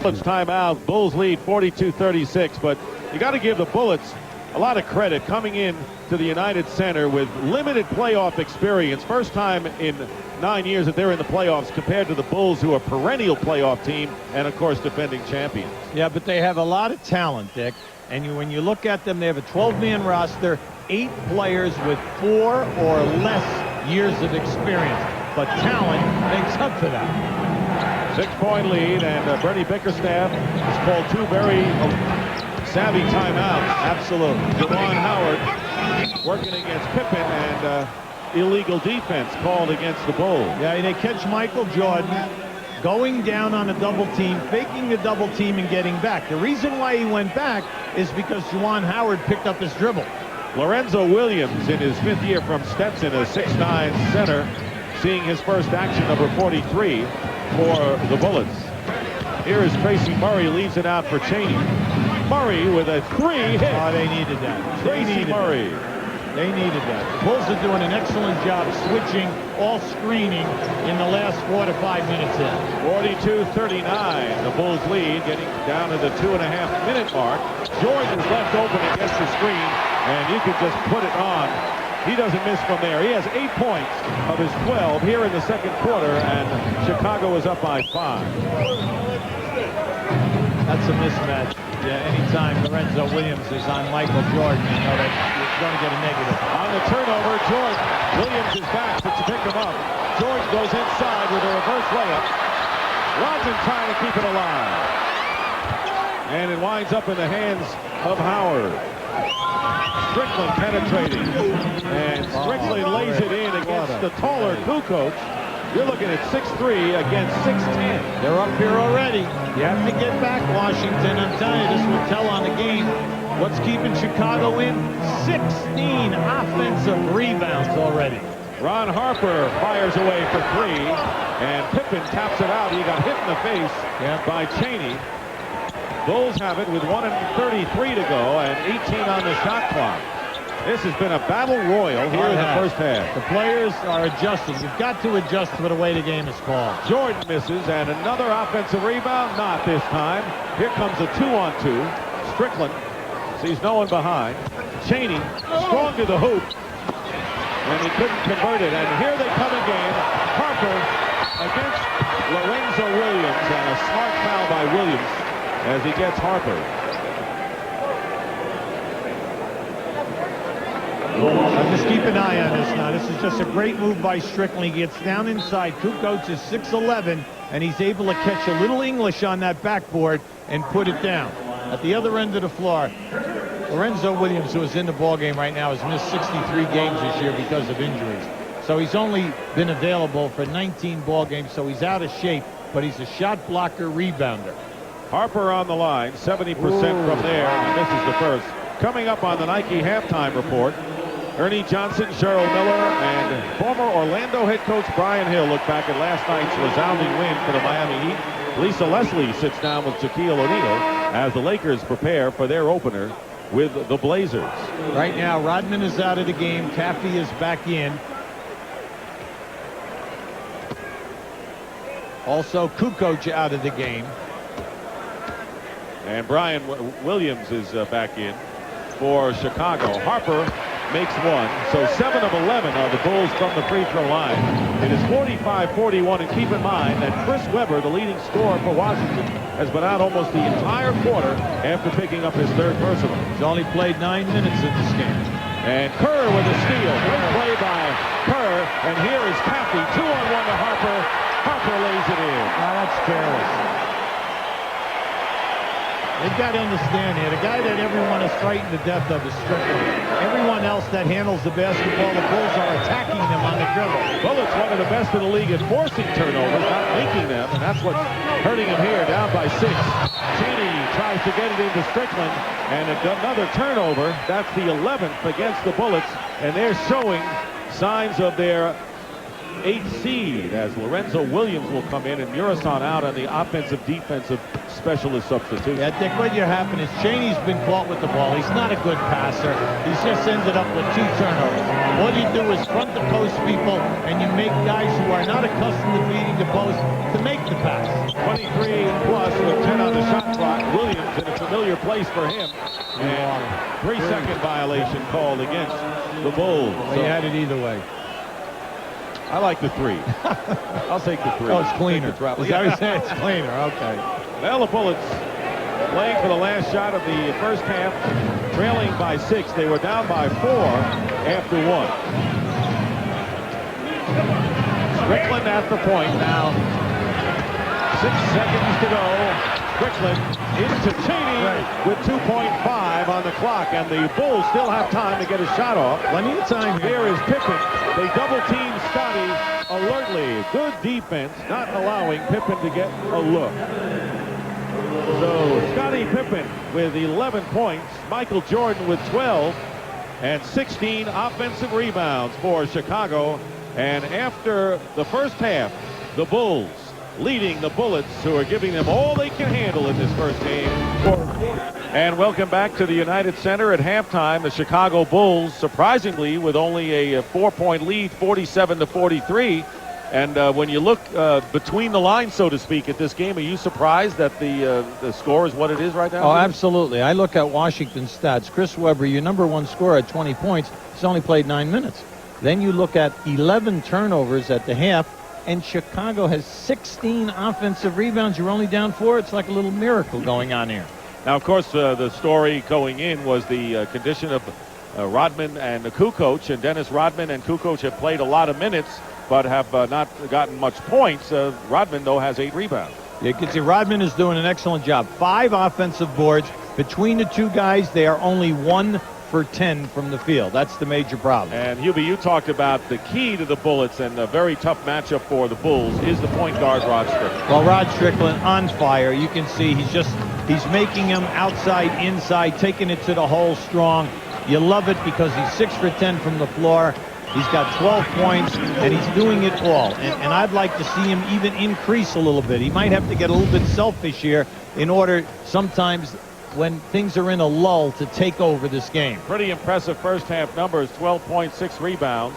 Bullets timeout. Bulls lead 42-36, but you got to give the Bullets a lot of credit coming in to the United Center with limited playoff experience. First time in 9 years that they're in the playoffs compared to the Bulls, who are a perennial playoff team and, of course, defending champions. Yeah, but they have a lot of talent, Dick. And when you look at them, they have a 12-man roster, 8 players with 4 or less years of experience. But talent makes up for that. 6-point lead, and Bernie Bickerstaff has called 2 very savvy timeouts. Absolutely. Juwan Howard working against Pippen, and illegal defense called against the Bulls. Yeah, they catch Michael Jordan going down on a double team, faking the double team and getting back. The reason why he went back is because Juwan Howard picked up his dribble. Lorenzo Williams, in his 5th year from Stetson, a 6'9" center, seeing his first action, number 43 for the Bullets. Here is Tracy Murray, leaves it out for Chaney. Murray with a 3 hit. Oh, they needed that. Tracy Murray. They needed that. The Bulls are doing an excellent job switching, all screening in the last 4 to 5 minutes in. 42-39, the Bulls lead, getting down to the 2.5-minute mark. Jordan's left open against the screen, and you can just put it on. He doesn't miss from there. He has 8 points of his 12 here in the second quarter, and Chicago is up by 5. That's a mismatch. Yeah, anytime Lorenzo Williams is on Michael Jordan, you know that you're going to get a negative. On the turnover, Jordan. Williams is back to pick him up. Jordan goes inside with a reverse layup. Rodman trying to keep it alive. And it winds up in the hands of Howard. Strickland penetrating. And Strickland lays it in against the taller Kukoc. You're looking at 6'3" against 6'10". They're up here already. You have to get back, Washington. I'm telling you, this will tell on the game. What's keeping Chicago in? 16 offensive rebounds already. Ron Harper fires away for 3, and Pippen taps it out. He got hit in the face by Chaney. Bulls have it with 1:33 to go and 18 on the shot clock. This has been a battle royal here in the first half. The players are adjusting. You've got to adjust to the way the game is called. Jordan misses, and another offensive rebound. Not this time. Here comes a 2-on-2. Strickland sees no one behind. Chaney strong to the hoop, and he couldn't convert it. And here they come again. Harper against Lorenzo Williams, and a smart foul by Williams as he gets Harper. Just keep an eye on this now. This is just a great move by Strickland. He gets down inside. Kukoc is 6'11", and he's able to catch a little English on that backboard and put it down. At the other end of the floor, Lorenzo Williams, who is in the ballgame right now, has missed 63 games this year because of injuries. So he's only been available for 19 ball games, so he's out of shape, but he's a shot blocker, rebounder. Harper on the line, 70% from there, and this is the first. Coming up on the Nike halftime report, Ernie Johnson, Cheryl Miller, and former Orlando head coach Brian Hill look back at last night's resounding win for the Miami Heat. Lisa Leslie sits down with Shaquille O'Neal as the Lakers prepare for their opener with the Blazers. Right now, Rodman is out of the game. Caffey is back in. Also, Kukoc out of the game. And Brian Williams is back in for Chicago. Harper makes 1. So 7 of 11 are the Bulls from the free throw line. It is 45-41, and keep in mind that Chris Webber, the leading scorer for Washington, has been out almost the entire quarter after picking up his 3rd personal. He's only played 9 minutes in this game. And Kerr with a steal. Great play by Kerr. And here is Caffey. 2-on-1 to Harper. Harper lays it in. Now that's careless. They've got to understand here, the guy that everyone is frightened to death of is Strickland. Everyone else that handles the basketball, the Bulls are attacking them on the dribble. Well, it's one of the best in the league at forcing turnovers, not making them, and that's what's hurting him here, down by 6. Chaney tries to get it into Strickland, and another turnover. That's the 11th against the Bullets, and they're showing signs of their 8th seed, as Lorenzo Williams will come in and Murasan out on the offensive-defensive specialist substitution. Yeah, Dick, what you happen is Cheney's been caught with the ball. He's not a good passer. He's just ended up with 2 turnovers. All you do is front the post people, and you make guys who are not accustomed to beating the post to make the pass. 23 plus with 10 on the shot clock. Williams in a familiar place for him. And 3-second violation called against the Bulls. Well, you had it either way. I like the 3. I'll take the 3. Oh, it's cleaner. Is that Is that what you're saying? It's cleaner. Okay. Well, the Bullets playing for the last shot of the first half, trailing by 6. They were down by 4 after 1. Strickland at the point now. 6 seconds to go. Strickland into Cheney with 2.5 on the clock, and the Bulls still have time to get a shot off. Plenty of time here. Here is Pippen. They double-team Scotty alertly. Good defense, not allowing Pippen to get a look. So Scottie Pippen with 11 points, Michael Jordan with 12, and 16 offensive rebounds for Chicago. And after the first half, the Bulls leading the Bullets, who are giving them all they can handle in this first game. And welcome back to the United Center at halftime. The Chicago Bulls, surprisingly, with only a 4-point lead, 47-43. And when you look between the lines, so to speak, at this game, are you surprised that the score is what it is right now? Oh, absolutely. I look at Washington's stats. Chris Webber, your #1 scorer at 20 points, he's only played 9 minutes. Then you look at 11 turnovers at the half, and Chicago has 16 offensive rebounds. You're only down 4. It's like a little miracle going on here. Now, of course, the story going in was the condition of Rodman and Kukoc. And Dennis Rodman and Kukoc have played a lot of minutes, but have not gotten much points. Rodman, though, has 8 rebounds. You can see Rodman is doing an excellent job. 5 offensive boards. Between the two guys, they are only 1 for 10 from the field. That's the major problem. And Hubie, you talked about the key to the Bullets and a very tough matchup for the Bulls is the point guard Rod Strickland. Well, Rod Strickland on fire. You can see he's making them outside, inside, taking it to the hole strong. You love it because he's 6 for 10 from the floor. He's got 12 points, and he's doing it all. And I'd like to see him even increase a little bit. He might have to get a little bit selfish here in order sometimes when things are in a lull to take over this game. Pretty impressive first half numbers, 12 points, 6 rebounds.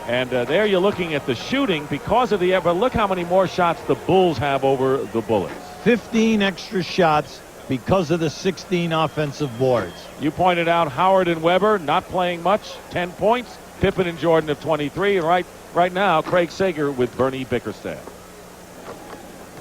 And there you're looking at the shooting because of the but look how many more shots the Bulls have over the Bullets. 15 extra shots because of the 16 offensive boards. You pointed out Howard and Webber not playing much, 10 points. Pippen and Jordan of 23. And right now, Craig Sager with Bernie Bickerstaff.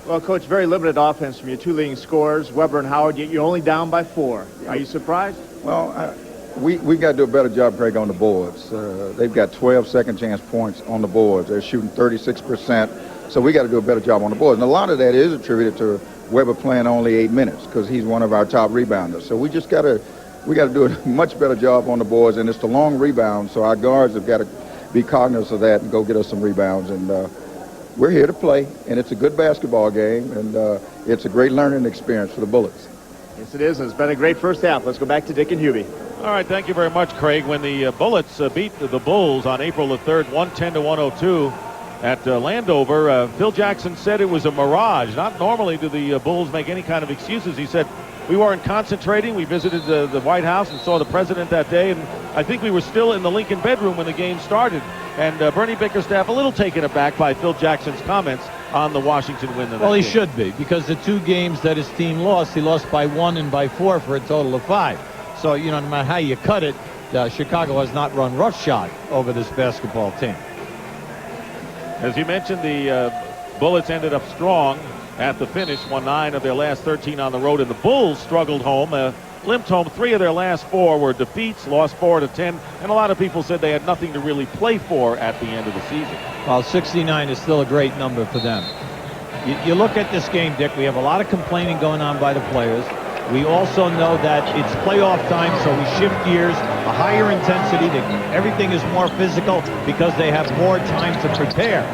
Well, Coach, very limited offense from your 2 leading scorers, Webber and Howard, yet you're only down by 4. Are you surprised? Well, we got to do a better job, Craig, on the boards. They've got 12 second chance points on the boards. They're shooting 36%. So we got to do a better job on the boards. And a lot of that is attributed to Webber playing only 8 minutes because he's one of our top rebounders. So we just got to do a much better job on the boards. And it's the long rebounds. So our guards have got to be cognizant of that and go get us some rebounds. And we're here to play, and it's a good basketball game, and it's a great learning experience for the Bullets. Yes, it is. It's been a great first half. Let's go back to Dick and Hubie. All right, thank you very much, Craig. When the Bullets beat the Bulls on April the 3rd, 110-102 at Landover, Phil Jackson said it was a mirage. Not normally do the Bulls make any kind of excuses. He said, we weren't concentrating. We visited the White House and saw the president that day, and I think we were still in the Lincoln bedroom when the game started. And Bernie Bickerstaff a little taken aback by Phil Jackson's comments on the Washington win. Well, he should be, because the 2 games that his team lost, he lost by 1 and by 4 for a total of 5. So, you know, no matter how you cut it, Chicago has not run roughshod over this basketball team. As you mentioned, the Bullets ended up strong at the finish, won 9 of their last 13 on the road, and the Bulls struggled home, limped home. 3 of their last 4 were defeats, lost 4-10, and a lot of people said they had nothing to really play for at the end of the season. Well, 69 is still a great number for them. You look at this game, Dick, we have a lot of complaining going on by the players. We also know that it's playoff time, so we shift gears, a higher intensity, everything is more physical because they have more time to prepare.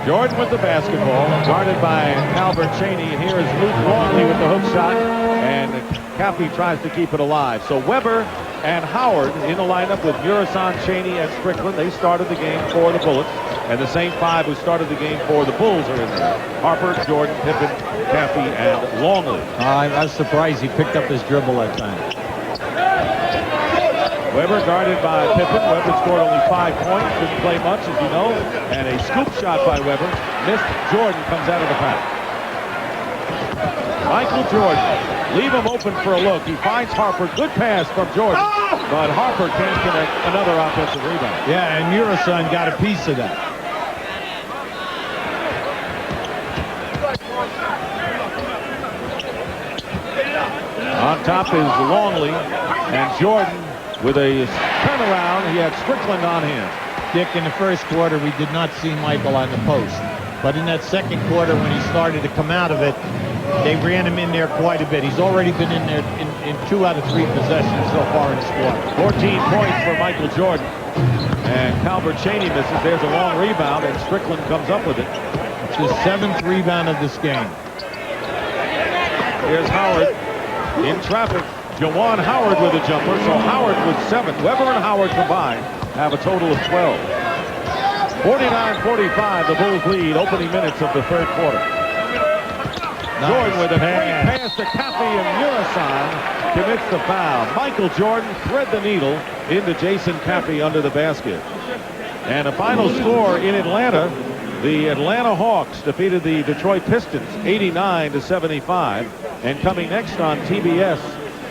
Jordan with the basketball, guarded by Calvert Cheney. Here is Luke Longley with the hook shot, and Caffey tries to keep it alive. So Webber and Howard in the lineup with Murasan, Cheney, and Strickland. They started the game for the Bullets. And the same 5 who started the game for the Bulls are in there. Harper, Jordan, Pippen, Caffey, and Longley. I was surprised he picked up his dribble that time. Weber guarded by Pippen. Weber scored only 5 points. Didn't play much, as you know. And a scoop shot by Weber. Missed. Jordan comes out of the pack. Michael Jordan. Leave him open for a look. He finds Harper. Good pass from Jordan. But Harper can't connect. Another offensive rebound. Yeah, and Murasan got a piece of that. On top is Longley. And Jordan with a turnaround. He had Strickland on him. Dick, in the first quarter, we did not see Michael on the post. But in that second quarter, when he started to come out of it, they ran him in there quite a bit. He's already been in there in 2 out of 3 possessions so far in this quarter. 14 points for Michael Jordan. And Calvert Chaney misses. There's a long rebound, and Strickland comes up with it. It's his 7th rebound of this game. Here's Howard in traffic. Jawan Howard with a jumper, so Howard with 7. Weber and Howard combined have a total of 12. 49-45, the Bulls lead, opening minutes of the third quarter. Nice. Jordan with a great pass to Caffey, and Murasan commits the foul. Michael Jordan thread the needle into Jason Caffey under the basket. And a final score in Atlanta. The Atlanta Hawks defeated the Detroit Pistons 89-75. And coming next on TBS,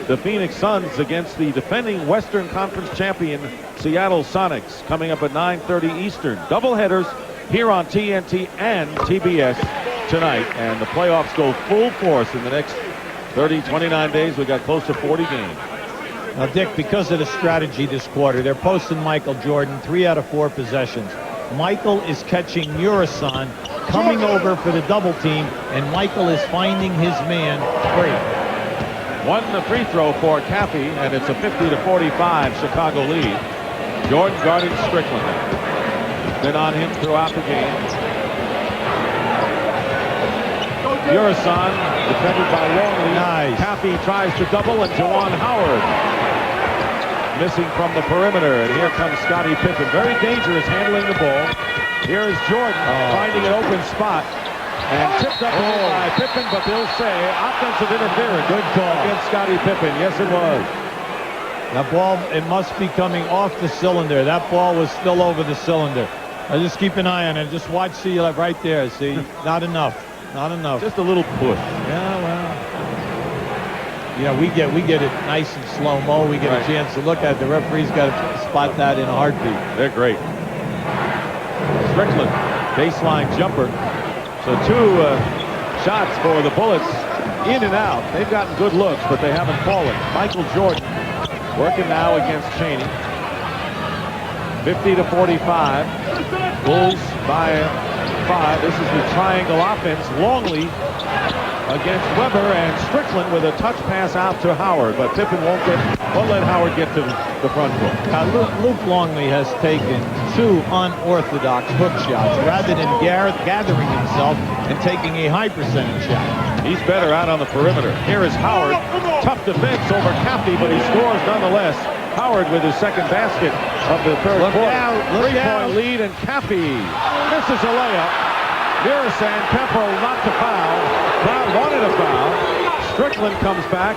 the Phoenix Suns against the defending Western Conference champion Seattle Sonics, coming up at 9:30 Eastern. Doubleheaders here on TNT and TBS tonight, and the playoffs go full force in the next 29 days. We got close to 40 games. Now, Dick, because of the strategy this quarter, they're posting Michael Jordan 3 out of 4 possessions. Michael is catching Murasan, coming over for the double team, and Michael is finding his man free. One free throw for Caffey, and it's a 50-45 Chicago lead. Jordan guarding Strickland. Been on him throughout the game. Murasan defended by Longley. Nice. Caffey tries to double, and Jawan Howard missing from the perimeter. And here comes Scottie Pippen. Very dangerous handling the ball. Here is Jordan finding an open spot. And tipped up by Pippen, but they'll say offensive interference. Good call against Scottie Pippen. Yes, it was. That ball, it must be coming off the cylinder. That ball was still over the cylinder. I just keep an eye on it. Just watch, see, like right there. See, not enough. Not enough. Just a little push. Yeah, well. Yeah, we get it nice and slow-mo. We get a chance to look at it. The referee's got to spot that in a heartbeat. They're great. Strickland, baseline jumper. So 2 shots for the Bullets, in and out. They've gotten good looks, but they haven't fallen. Michael Jordan working now against Chaney. 50-45. Bulls by 5. This is the triangle offense. Longley against Weber, and Strickland with a touch pass out to Howard, but Pippen won't let Howard get to the front court. Now, Luke Longley has taken 2 unorthodox hook shots rather than gathering himself and taking a high percentage shot. He's better out on the perimeter. Here is Howard. Tough defense over Caffey, but he scores nonetheless. Howard with his second basket of the third quarter. 3-point lead, and Caffey misses a layup. Murasan, Kempo not to foul. Brown wanted a foul. Strickland comes back.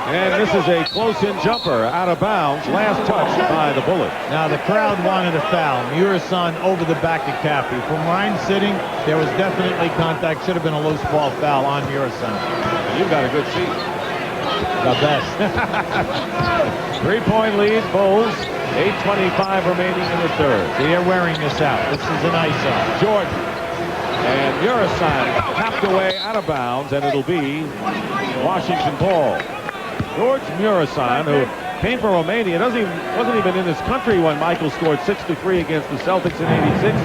And this is a close-in jumper out of bounds. Last touch by the Bullets. Now the crowd wanted a foul. Murasan over the back of Caffey. From where I'm sitting, there was definitely contact. Should have been a loose ball foul on Murasan. You've got a good seat. The best. 3-point lead, Bulls. 8:25 remaining in the third. See, they're wearing this out. This is an ice-out. Jordan. And Murasan tapped away out of bounds, and it'll be Washington ball. George Murasan, who came from Romania, wasn't even in his country when Michael scored 63 against the Celtics in '86.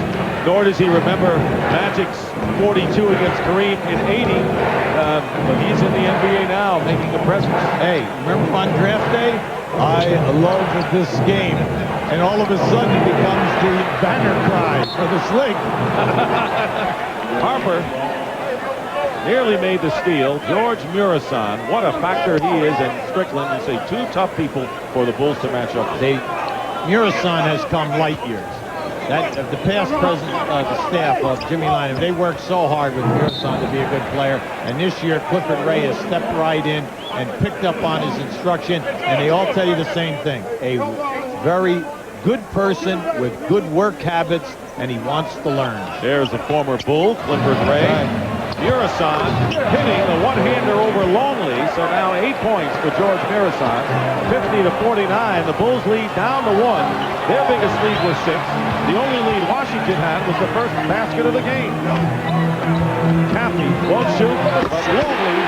Nor does he remember Magic's 42 against Kareem in '80. But he's in the NBA now, making a presence. Hey, remember on draft day? I love this game. And all of a sudden it becomes the banner cry for the Sling. Harper nearly made the steal. George Murasan, what a factor he is, and Strickland. You say 2 tough people for the Bulls to match up. Murasan has come light years. the past president, the staff of Jimmy Lynam, they worked so hard with Mirasan to be a good player. And this year, Clifford Ray has stepped right in and picked up on his instruction. And they all tell you the same thing. A very good person with good work habits, and he wants to learn. There's the former Bull, Clifford Ray. Mirasan hitting the one-hander over Longley, so now 8 points for George Mirasan. 50-49. The Bulls lead down to 1. Their biggest lead was 6. The only lead Washington had was the first basket of the game. Caffey won't shoot, but Longley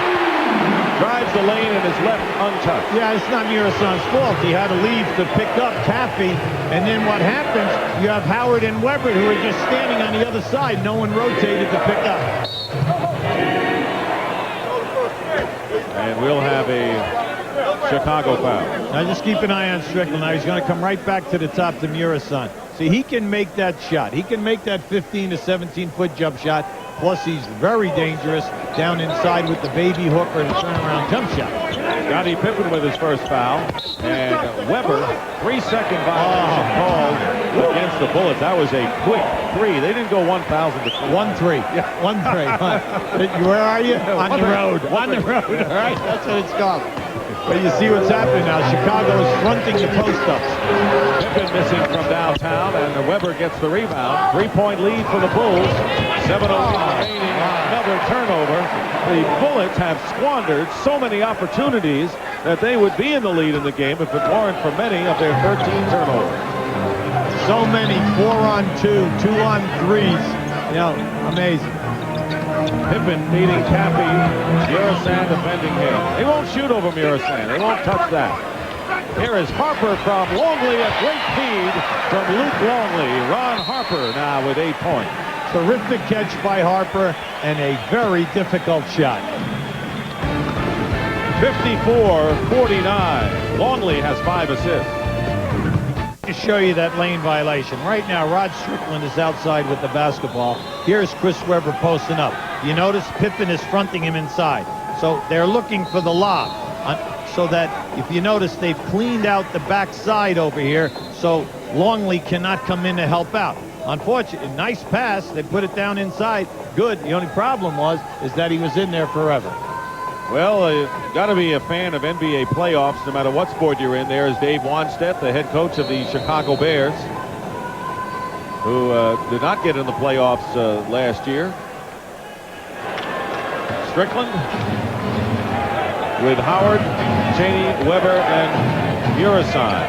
drives the lane and is left untouched. Yeah, it's not Mirasan's fault. He had to leave to pick up Caffey, and then what happens, you have Howard and Weber who are just standing on the other side. No one rotated to pick up. And we'll have a Chicago foul. Now just keep an eye on Strickland. Now he's going to come right back to the top to Mirasan. See, he can make that shot. He can make that 15 to 17-foot jump shot. Plus, he's very dangerous down inside with the baby hook or the turnaround jump shot. Scottie Pippen with his first foul. And Weber, 3-second violation called against the Bullets. That was a quick 3. They didn't go 1,000 to 1-3. Yeah, 1-3. Where are you? On the road. On the road. All right, that's what it's called. But you see what's happening now. Chicago is fronting the post-ups. Pippen missing from downtown, and Weber gets the rebound. 3-point lead for the Bulls. 7:01 remaining. Another turnover. The Bullets have squandered so many opportunities that they would be in the lead in the game if it weren't for many of their 13 turnovers. So many 4-on-2, 2-on-3s. You know, amazing. Pippen beating Caffey. Mirasan defending him. They won't shoot over Mirasan. They won't touch that. Here is Harper from Longley at great speed from Luke Longley. Ron Harper now with 8 points. Terrific catch by Harper and a very difficult shot. 54-49. Longley has 5 assists. To show you that lane violation. Right now, Rod Strickland is outside with the basketball. Here's Chris Webber posting up. You notice Pippen is fronting him inside. So they're looking for the lob. So that, if you notice, they've cleaned out the backside over here, so Longley cannot come in to help out. Unfortunately, nice pass. They put it down inside. Good. The only problem is that he was in there forever. Well, you've got to be a fan of NBA playoffs, no matter what sport you're in. There's Dave Wanstedt, the head coach of the Chicago Bears, who did not get in the playoffs last year. Strickland with Howard, Cheney, Weber, and Mirasan.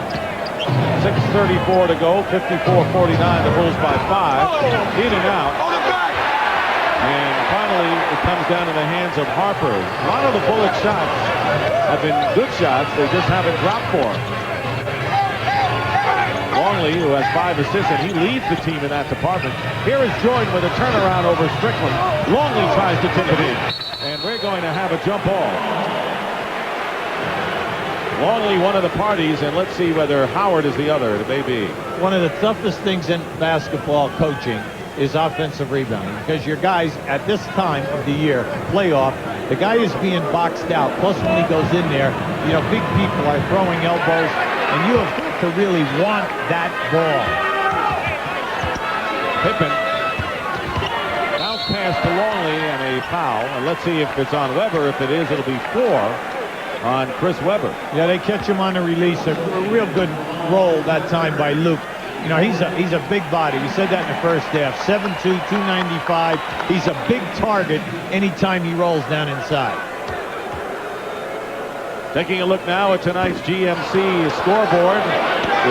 6:34 to go, 54-49, the Bulls by 5. In and out. And finally, it comes down to the hands of Harper. A lot of the Bullet shots have been good shots. They just haven't dropped for him. Longley, who has 5 assists, and he leads the team in that department. Here is Jordan with a turnaround over Strickland. Longley tries to tip it in. And we're going to have a jump ball. Longley, one of the parties, and let's see whether Howard is the other. It may be. One of the toughest things in basketball coaching is offensive rebounding, because your guys at this time of the year, playoff, the guy is being boxed out. Plus, when he goes in there, you know, big people are throwing elbows, and you have got to really want that ball. Pippen. Bounce pass to Longley and a foul. And let's see if it's on Weber. If it is, it'll be 4 on Chris Weber. Yeah, they catch him on the release. A real good roll that time by Luke. You know, he's a big body. We said that in the first half. 7'2", 295. He's a big target anytime he rolls down inside. Taking a look now at tonight's GMC scoreboard.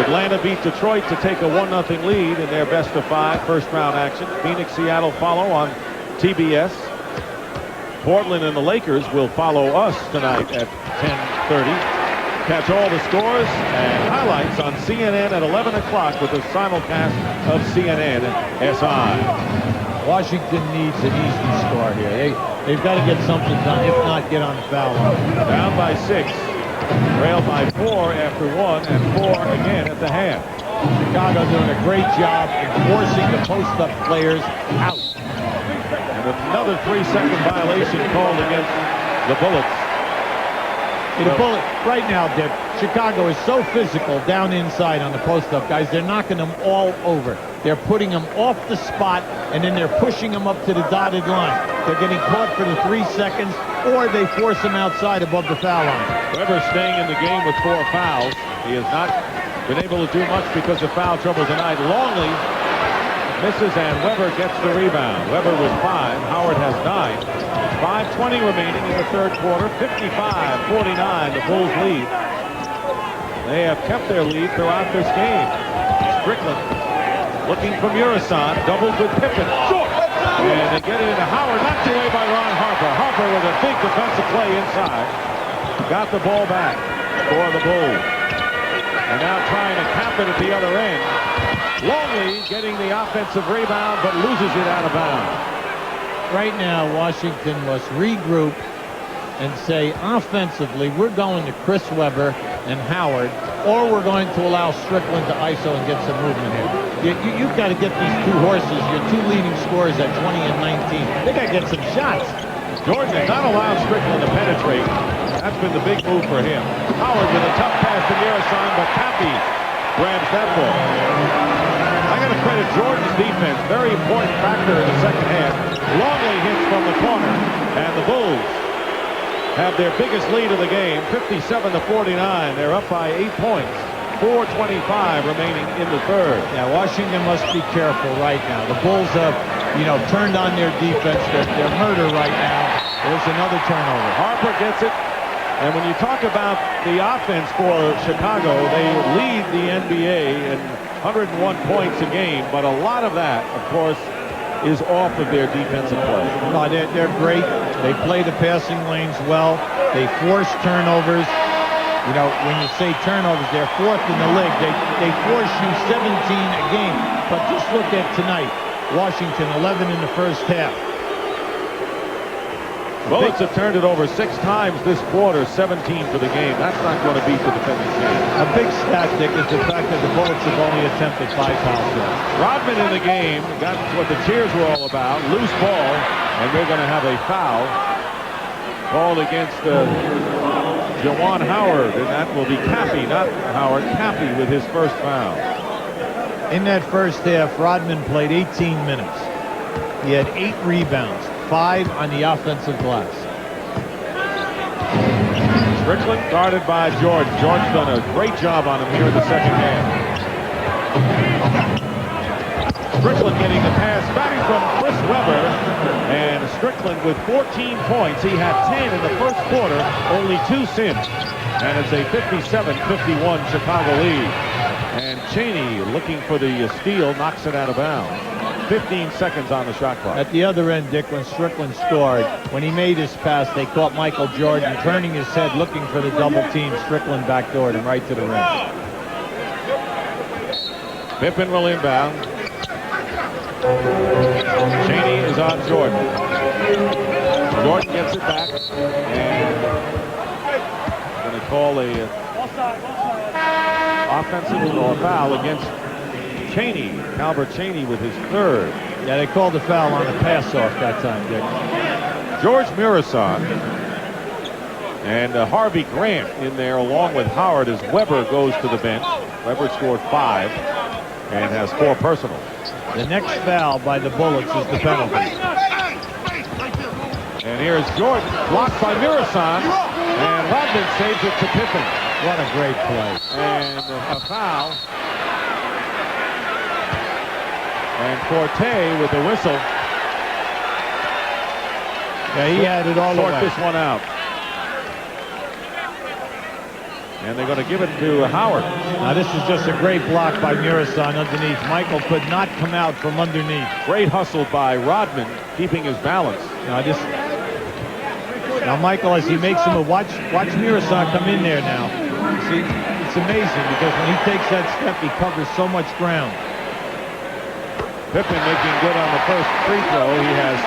Atlanta beat Detroit to take a 1-0 lead in their best-of-5 first-round action. Phoenix, Seattle follow on TBS. Portland and the Lakers will follow us tonight at 10:30. Catch all the scores and highlights on CNN at 11 o'clock with the simulcast of CNN SI. Washington needs an easy score here. They've got to get something done, if not get on the foul line. Down by 6. Trailed by 4 after 1 and 4 again at the half. Chicago doing a great job in forcing the post-up players out. And another 3-second violation called against the Bullets. The Bullet, right now, Dick, Chicago is so physical down inside on the post-up, guys. They're knocking them all over. They're putting them off the spot, and then they're pushing them up to the dotted line. They're getting caught for the 3 seconds, or they force them outside above the foul line. Weber staying in the game with 4 fouls. He has not been able to do much because of foul trouble tonight. Longley misses, and Weber gets the rebound. Weber with 5. Howard has 9. 5:20 remaining in the third quarter. 55-49, the Bulls lead. They have kept their lead throughout this game. Strickland looking for Murison, doubled with Pippen. And they get it into Howard, knocked away by Ron Harper. Harper with a big defensive play inside. Got the ball back for the Bulls. And now trying to cap it at the other end. Longley getting the offensive rebound, but loses it out of bounds. Right now, Washington must regroup and say, offensively, we're going to Chris Webber and Howard, or we're going to allow Strickland to ISO and get some movement here. You've got to get these 2 horses, your 2 leading scorers at 20 and 19. They got to get some shots. Jordan has not allowed Strickland to penetrate. That's been the big move for him. Howard with a tough pass to Murison, but Cappy grabs that ball. I got to credit Jordan's defense. Very important factor in the second half. Longley hits from the corner, and the Bulls have their biggest lead of the game, 57-49. They're up by 8 points. 4:25 remaining in the third. Yeah, Washington must be careful right now. The Bulls have, turned on their defense. They're murder right now. There's another turnover. Harper gets it. And when you talk about the offense for Chicago, they lead the NBA in 101 points a game, but a lot of that, of course, is off of their defensive play. No, they're great. They play the passing lanes well. They force turnovers. When you say turnovers, they're 4th in the league. They force you 17 a game. But just look at tonight. Washington, 11 in the first half. Bullets have turned it over 6 times this quarter, 17 for the game. That's not going to beat the defending team. A big stat, Dick, is the fact that the Bullets have only attempted 5 foul shots. Rodman in the game, that's what the cheers were all about. Loose ball, and they're going to have a foul called against Juwan Howard, and that will be Cappy, not Howard. Cappy with his first foul. In that first half, Rodman played 18 minutes. He had 8 rebounds. 5 on the offensive glass. Strickland guarded by Jordan. Jordan's done a great job on him here in the second half. Strickland getting the pass back from Chris Webber. And Strickland with 14 points. He had 10 in the first quarter, only 2 since. And it's a 57-51 Chicago lead. And Chaney looking for the steal, knocks it out of bounds. 15 seconds on the shot clock. At the other end, Dick, when Strickland scored, when he made his pass, they caught Michael Jordan turning his head, looking for the double team. Strickland backdoored him right to the rim. Pippen will inbound. Chaney is on Jordan. Jordan gets it back, and going to call a offensive or foul against Chaney. Albert Chaney with his 3rd. Yeah, they called the foul on the pass-off that time, Dick. George Murison and Harvey Grant in there along with Howard as Webber goes to the bench. Webber scored 5 and has 4 personal. The next foul by the Bullets is the penalty. And here's Jordan, blocked by Murison, and Rodman saves it to Pippen. What a great play. And a foul. And Forte with the whistle. Yeah, he had it all the way. Sort this one out. And they're going to give it to Howard. Now this is just a great block by Murison underneath. Michael could not come out from underneath. Great hustle by Rodman, keeping his balance. Now Michael, as he makes him watch Murison come in there now. See, it's amazing because when he takes that step, he covers so much ground. Pippen making good on the first free throw. He has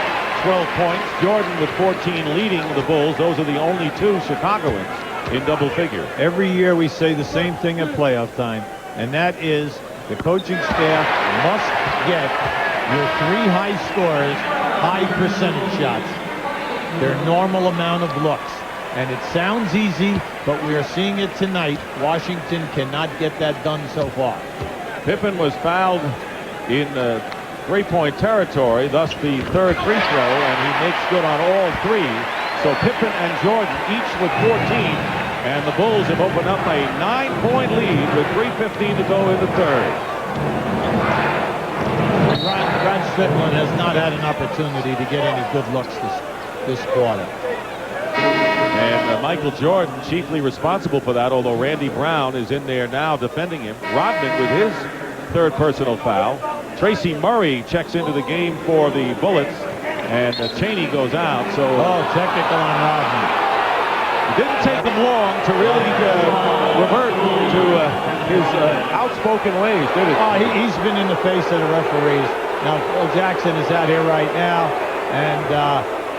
12 points. Jordan with 14 leading the Bulls. Those are the only 2 Chicagoans in double figure. Every year we say the same thing at playoff time, and that is the coaching staff must get your 3 high scorers high percentage shots, their normal amount of looks. And it sounds easy, but we are seeing it tonight. Washington cannot get that done so far. Pippen was fouled in three-point territory, thus the third free throw, and he makes good on all three. So Pippen and Jordan each with 14, and the Bulls have opened up a 9-point lead with 3:15 to go in the third. Ron Strickland has not had an opportunity to get any good looks this quarter. And Michael Jordan chiefly responsible for that, although Randy Brown is in there now defending him. Rodman with his third personal foul. Tracy Murray checks into the game for the Bullets, and Chaney goes out. So technical on Rodman. It didn't take them long to really revert to his outspoken ways, did it? He's been in the face of the referees. Now, Phil Jackson is out here right now, and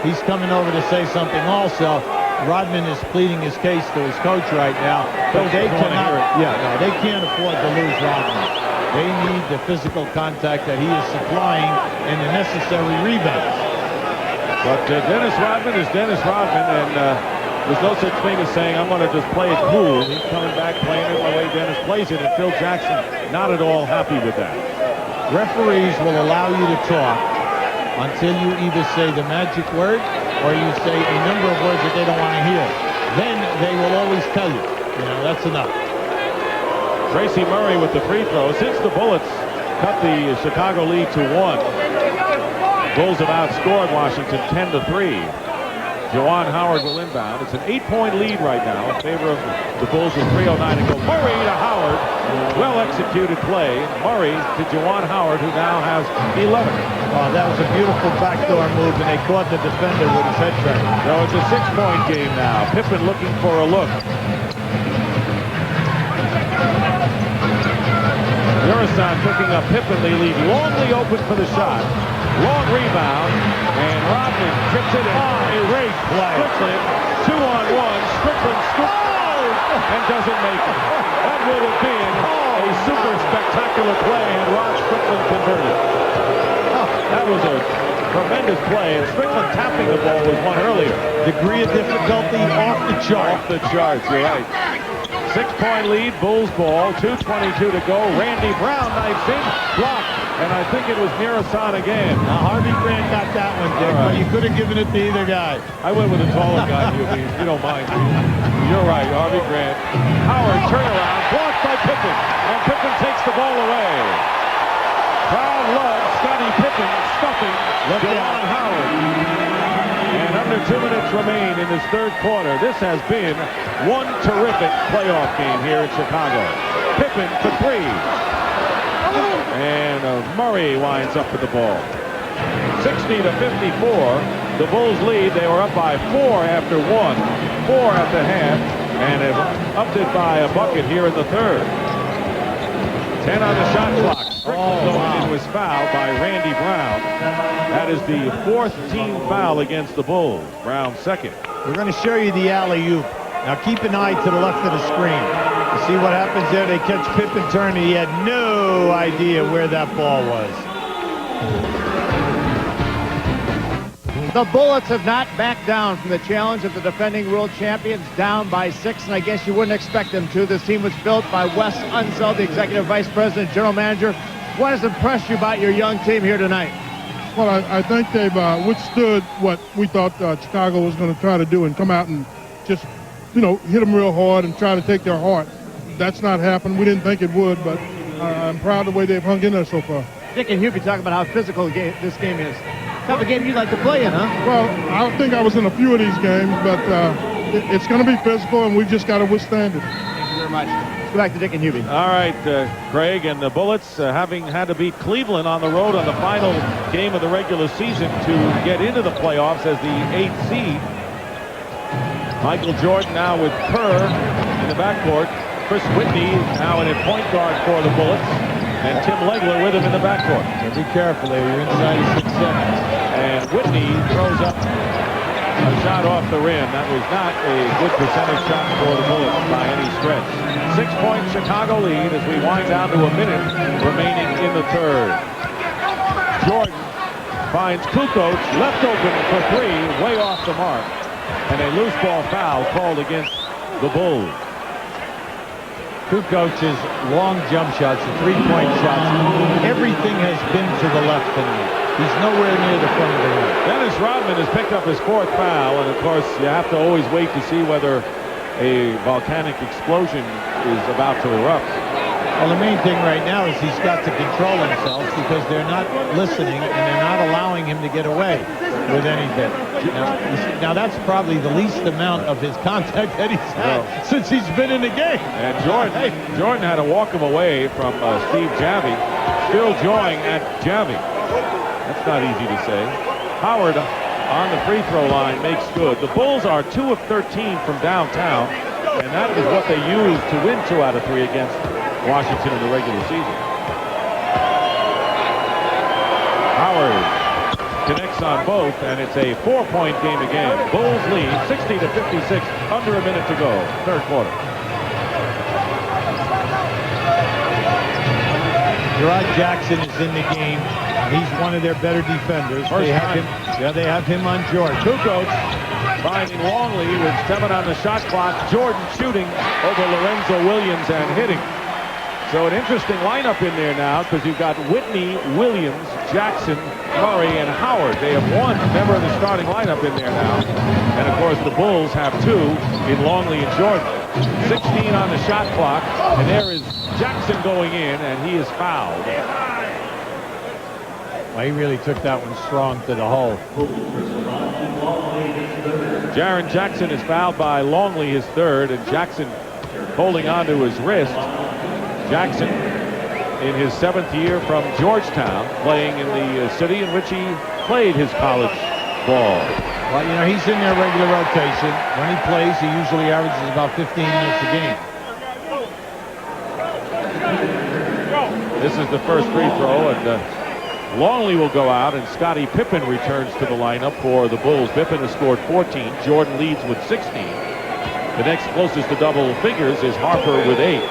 he's coming over to say something also. Rodman is pleading his case to his coach right now, but they cannot. They can't afford to lose Rodman. They need the physical contact that he is supplying and the necessary rebounds. But Dennis Rodman is Dennis Rodman, and there's no such thing as saying, I'm going to just play it cool. He's coming back playing it the way Dennis plays it, and Phil Jackson not at all happy with that. Referees will allow you to talk until you either say the magic word or you say a number of words that they don't want to hear. Then they will always tell you, that's enough. Tracy Murray with the free throw. Since the Bullets cut the Chicago lead to 1, Bulls have outscored Washington 10-3. Juwan Howard will inbound. It's an 8-point lead right now in favor of the Bulls with 3:09 to go. Murray to Howard. Well-executed play. Murray to Juwan Howard, who now has 11. Oh, that was a beautiful backdoor move, and they caught the defender with his head track. So it's a 6-point game now. Pippen looking for a look. Murison picking up Pippen. They leave Longley open for the shot. Long rebound, and Rodman trips it in. A race play. Strickland, 2-on-1. Strickland scores and doesn't make it. That would have been a super spectacular play had Rod Strickland converted. That was a tremendous play, and Strickland tapping the ball was one earlier. Degree of difficulty off the chart. Off the charts, you're right. 6-point lead, Bulls ball, 2:22 to go. Randy Brown knifes in, blocked, and I think it was Murison again. Now, Harvey Grant got that one, Dick, but you could have given it to either guy. I went with a taller guy, you don't mind. You're right, Harvey Grant. Howard, turnaround, blocked by Pippen, and Pippen takes the ball away. Crowd loves Scottie Pippen stuffing Juwan Howard. And under 2 minutes remain in this third quarter. This has been one terrific playoff game here in Chicago. Pippen for 3. And Murray winds up with the ball. 60-54. The Bulls lead. They were up by 4 after 1. 4 at the half. And have upped it by a bucket here in the third. 10 on the shot clock. Strickland was fouled by Randy Brown. That is the 4th team foul against the Bulls. Brown's second. We're going to show you the alley-oop. Now keep an eye to the left of the screen. You see what happens there? They catch Pippen turning. He had no idea where that ball was. The Bullets have not backed down from the challenge of the defending world champions, down by 6, and I guess you wouldn't expect them to. This team was built by Wes Unseld, the executive vice president, general manager. What has impressed you about your young team here tonight? Well, I think they've withstood what we thought Chicago was going to try to do and come out and just, hit them real hard and try to take their heart. That's not happened. We didn't think it would, but I'm proud of the way they've hung in there so far. Dick and Hubie talking about how physical this game is. Type of game you'd like to play in, huh? Well, I think I was in a few of these games, but it's going to be physical, and we've just got to withstand it. Thank you very much. Let's go back to Dick and Hubie. All right, Craig, and the Bullets, having had to beat Cleveland on the road on the final game of the regular season to get into the playoffs as the 8th seed. Michael Jordan now with Kerr in the backcourt. Chris Whitney now in a point guard for the Bullets. And Tim Legler with him in the backcourt. Be careful there. You're inside 6 seconds. And Whitney throws up a shot off the rim. That was not a good percentage shot for the Bullets by any stretch. 6-point Chicago lead as we wind down to a minute remaining in the third. Jordan finds Kukoc left open for 3, way off the mark. And a loose ball foul called against the Bulls. Kukoc's long jump shots, the three-point shots, everything has been to the left tonight. He's nowhere near the front of the rim. Dennis Rodman has picked up his 4th foul, and of course you have to always wait to see whether a volcanic explosion is about to erupt. Well, the main thing right now is he's got to control himself because they're not listening and they're not allowing him to get away with anything. Now that's probably the least amount of his contact that he's had since he's been in the game. And Jordan had to walk him away from Steve Javie, still jawing at Javie. That's not easy to say. Howard on the free throw line makes good. The Bulls are 2 of 13 from downtown, and that is what they used to win 2 out of 3 against Washington in the regular season. Howard connects on both, and it's a 4-point game again. Bulls lead 60-56, under a minute to go, 3rd quarter. Gerard Jackson is in the game. He's one of their better defenders. They have him on Jordan. Kukoc finding Longley with 7 on the shot clock. Jordan shooting over Lorenzo Williams and hitting. So an interesting lineup in there now because you've got Whitney, Williams, Jackson, Murray, and Howard. They have 1 member of the starting lineup in there now. And of course the Bulls have 2 in Longley and Jordan. 16 on the shot clock, and there is Jackson going in, and he is fouled. Well, he really took that one strong to the hole. Jaren Jackson is fouled by Longley, his 3rd, and Jackson holding on to his wrist. Jackson in his 7th year from Georgetown, playing in the city in which he played his college ball. Well, you know, he's in their regular rotation. When he plays, he usually averages about 15 minutes a game. This is the first free throw, and Longley will go out, and Scottie Pippen returns to the lineup for the Bulls. Pippen has scored 14. Jordan leads with 16. The next closest to double figures is Harper with 8.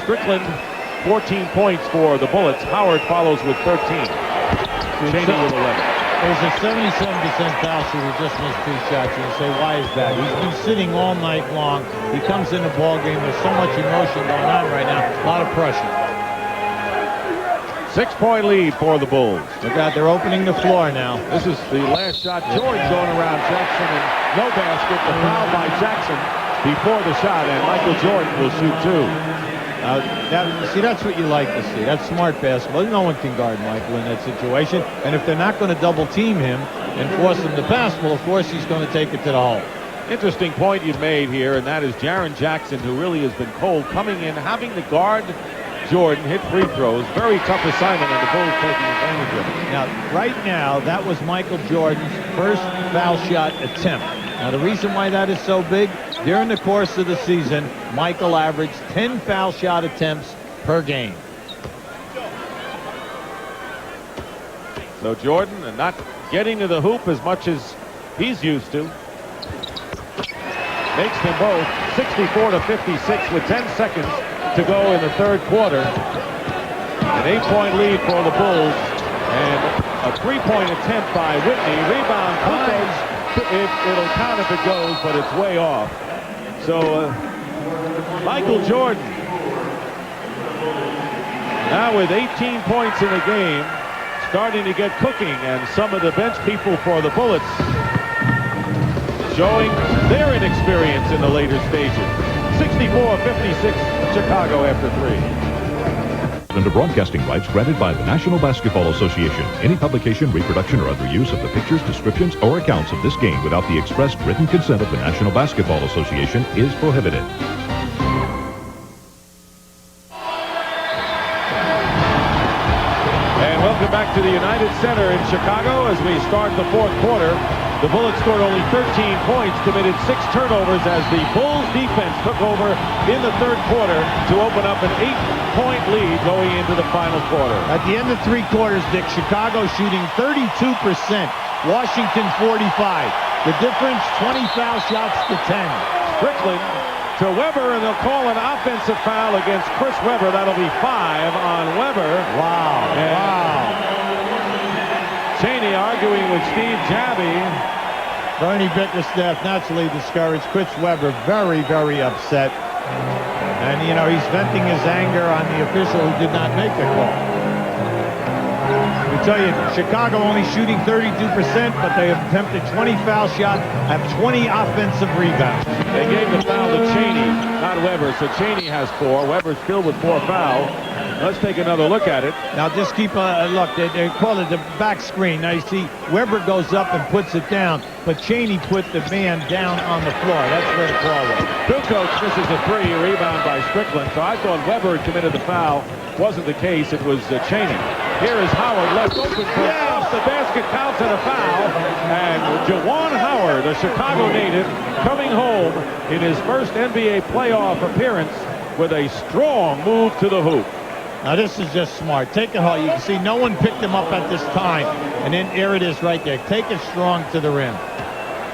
Strickland, 14 points for the Bullets. Howard follows with 13. Cheney with 11. There's a 77% foul shooter who just missed 2 shots. And you say, why is that? He's been sitting all night long. He comes in the ball game with so much emotion going on right now. A lot of pressure. 6-point lead for the Bulls. Look out, they're opening the floor now. This is the last shot. George going around Jackson, and no basket. The foul by Jackson before the shot, and Michael Jordan will shoot 2. See, that's what you like to see. That's smart basketball. No one can guard Michael in that situation. And if they're not going to double team him and force him to pass, well, of course he's going to take it to the hole. Interesting point you've made here, and that is Jaren Jackson, who really has been cold, coming in, having to guard Jordan, hit free throws. Very tough assignment, and the Bulls taking advantage of it. Now, right now, that was Michael Jordan's first foul shot attempt. Now, the reason why that is so big, during the course of the season, Michael averaged 10 foul shot attempts per game. So Jordan not getting to the hoop as much as he's used to. Makes them both 64-56 with 10 seconds to go in the 3rd quarter. An 8-point lead for the Bulls, and a 3-point attempt by Whitney. Rebound Kukoc. It'll count if it goes, but it's way off. So Michael Jordan now with 18 points in the game, starting to get cooking, and some of the bench people for the Bullets showing their inexperience in the later stages. 64-56 Chicago after 3. Under broadcasting rights granted by the National Basketball Association. Any publication, reproduction, or other use of the pictures, descriptions, or accounts of this game without the expressed written consent of the National Basketball Association is prohibited. And welcome back to the United Center in Chicago as we start the 4th quarter. The Bullets scored only 13 points, committed 6 turnovers as the Bulls defense took over in the 3rd quarter to open up an 8-point lead going into the final quarter. At the end of 3 quarters, Dick, Chicago shooting 32%, Washington 45. The difference, 20 foul shots to 10. Strickland to Weber, and they'll call an offensive foul against Chris Weber. That'll be 5 on Weber. Wow, wow. Cheney arguing with Steve Javie. Bernie Bickerstaff naturally discouraged. Chris Webber very, very upset. And, you know, he's venting his anger on the official who did not make the call. We tell you, Chicago only shooting 32%, but they have attempted 20 foul shots, have 20 offensive rebounds. They gave the foul to Cheney, not Webber. So Cheney has 4. Webber's still with 4 fouls. Let's take another look at it. Now just keep a look. They call it the back screen. Now you see Webber goes up and puts it down, but Cheney put the man down on the floor. That's where the call was. Kukoc misses a 3, rebound by Strickland. So I thought Webber had committed the foul. Wasn't the case. It was Cheney. Here is Howard left open for off the basket, counts and a foul. And Juwan Howard, a Chicago native, coming home in his first NBA playoff appearance with a strong move to the hoop. Now this is just smart. Take it hard. You can see no one picked him up at this time. And then there it is right there. Take it strong to the rim.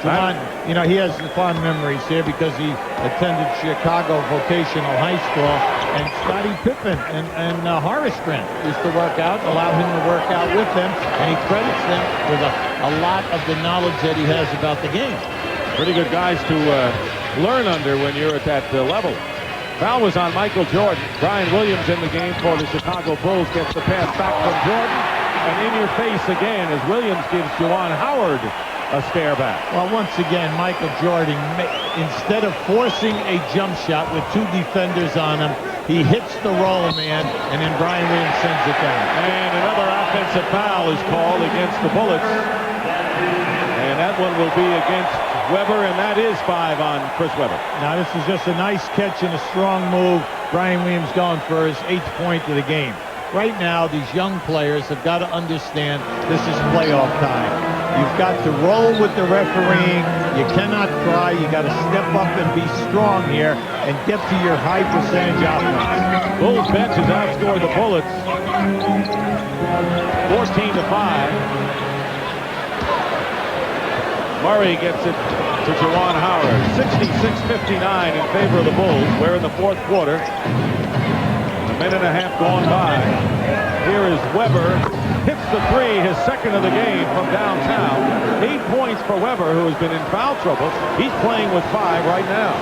Juwan, you know, he has fond memories here because he attended Chicago Vocational High School. And Scottie Pippen and Horace Grant used to work out, allow him to work out with them. And he credits them with a lot of the knowledge that he has about the game. Pretty good guys to learn under when you're at that level. Foul was on Michael Jordan. Brian Williams in the game for the Chicago Bulls gets the pass back from Jordan. And in your face again as Williams gives Juwan Howard a stare back. Well, once again, Michael Jordan, instead of forcing a jump shot with 2 defenders on him, he hits the roll man, and then Brian Williams sends it down. And another offensive foul is called against the Bullets. And that one will be against Webber, and that is 5 on Chris Webber. Now, this is just a nice catch and a strong move. Brian Williams going for his 8th point of the game. Right now, these young players have got to understand this is playoff time. You've got to roll with the refereeing. You cannot cry. You got to step up and be strong here and get to your high percentage offense. Bulls bench has outscored the Bullets 14-5. Murray gets it to Juwan Howard. 66-59 in favor of the Bulls. We're in the 4th quarter. A minute and a half gone by. Here is Webber. Hits the 3, his 2nd of the game from downtown. 8 points for Webber, who has been in foul trouble. He's playing with 5 right now.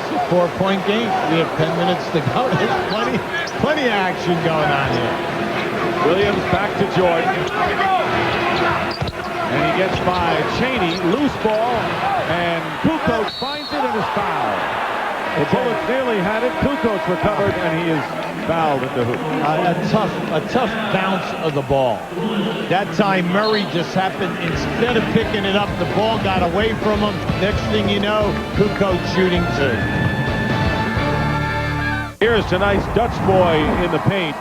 It's a 4-point game. We have 10 minutes to go. There's plenty of action going on here. Williams back to Jordan. And he gets by Cheney. Loose ball. And Kukoc finds it and is fouled. The Bullets nearly had it. Kukoc recovered, and he is fouled at the hoop. A tough bounce of the ball. That time Murray just happened, instead of picking it up, the ball got away from him. Next thing you know, Kukoc shooting 2. Here's tonight's Dutch boy in the paint.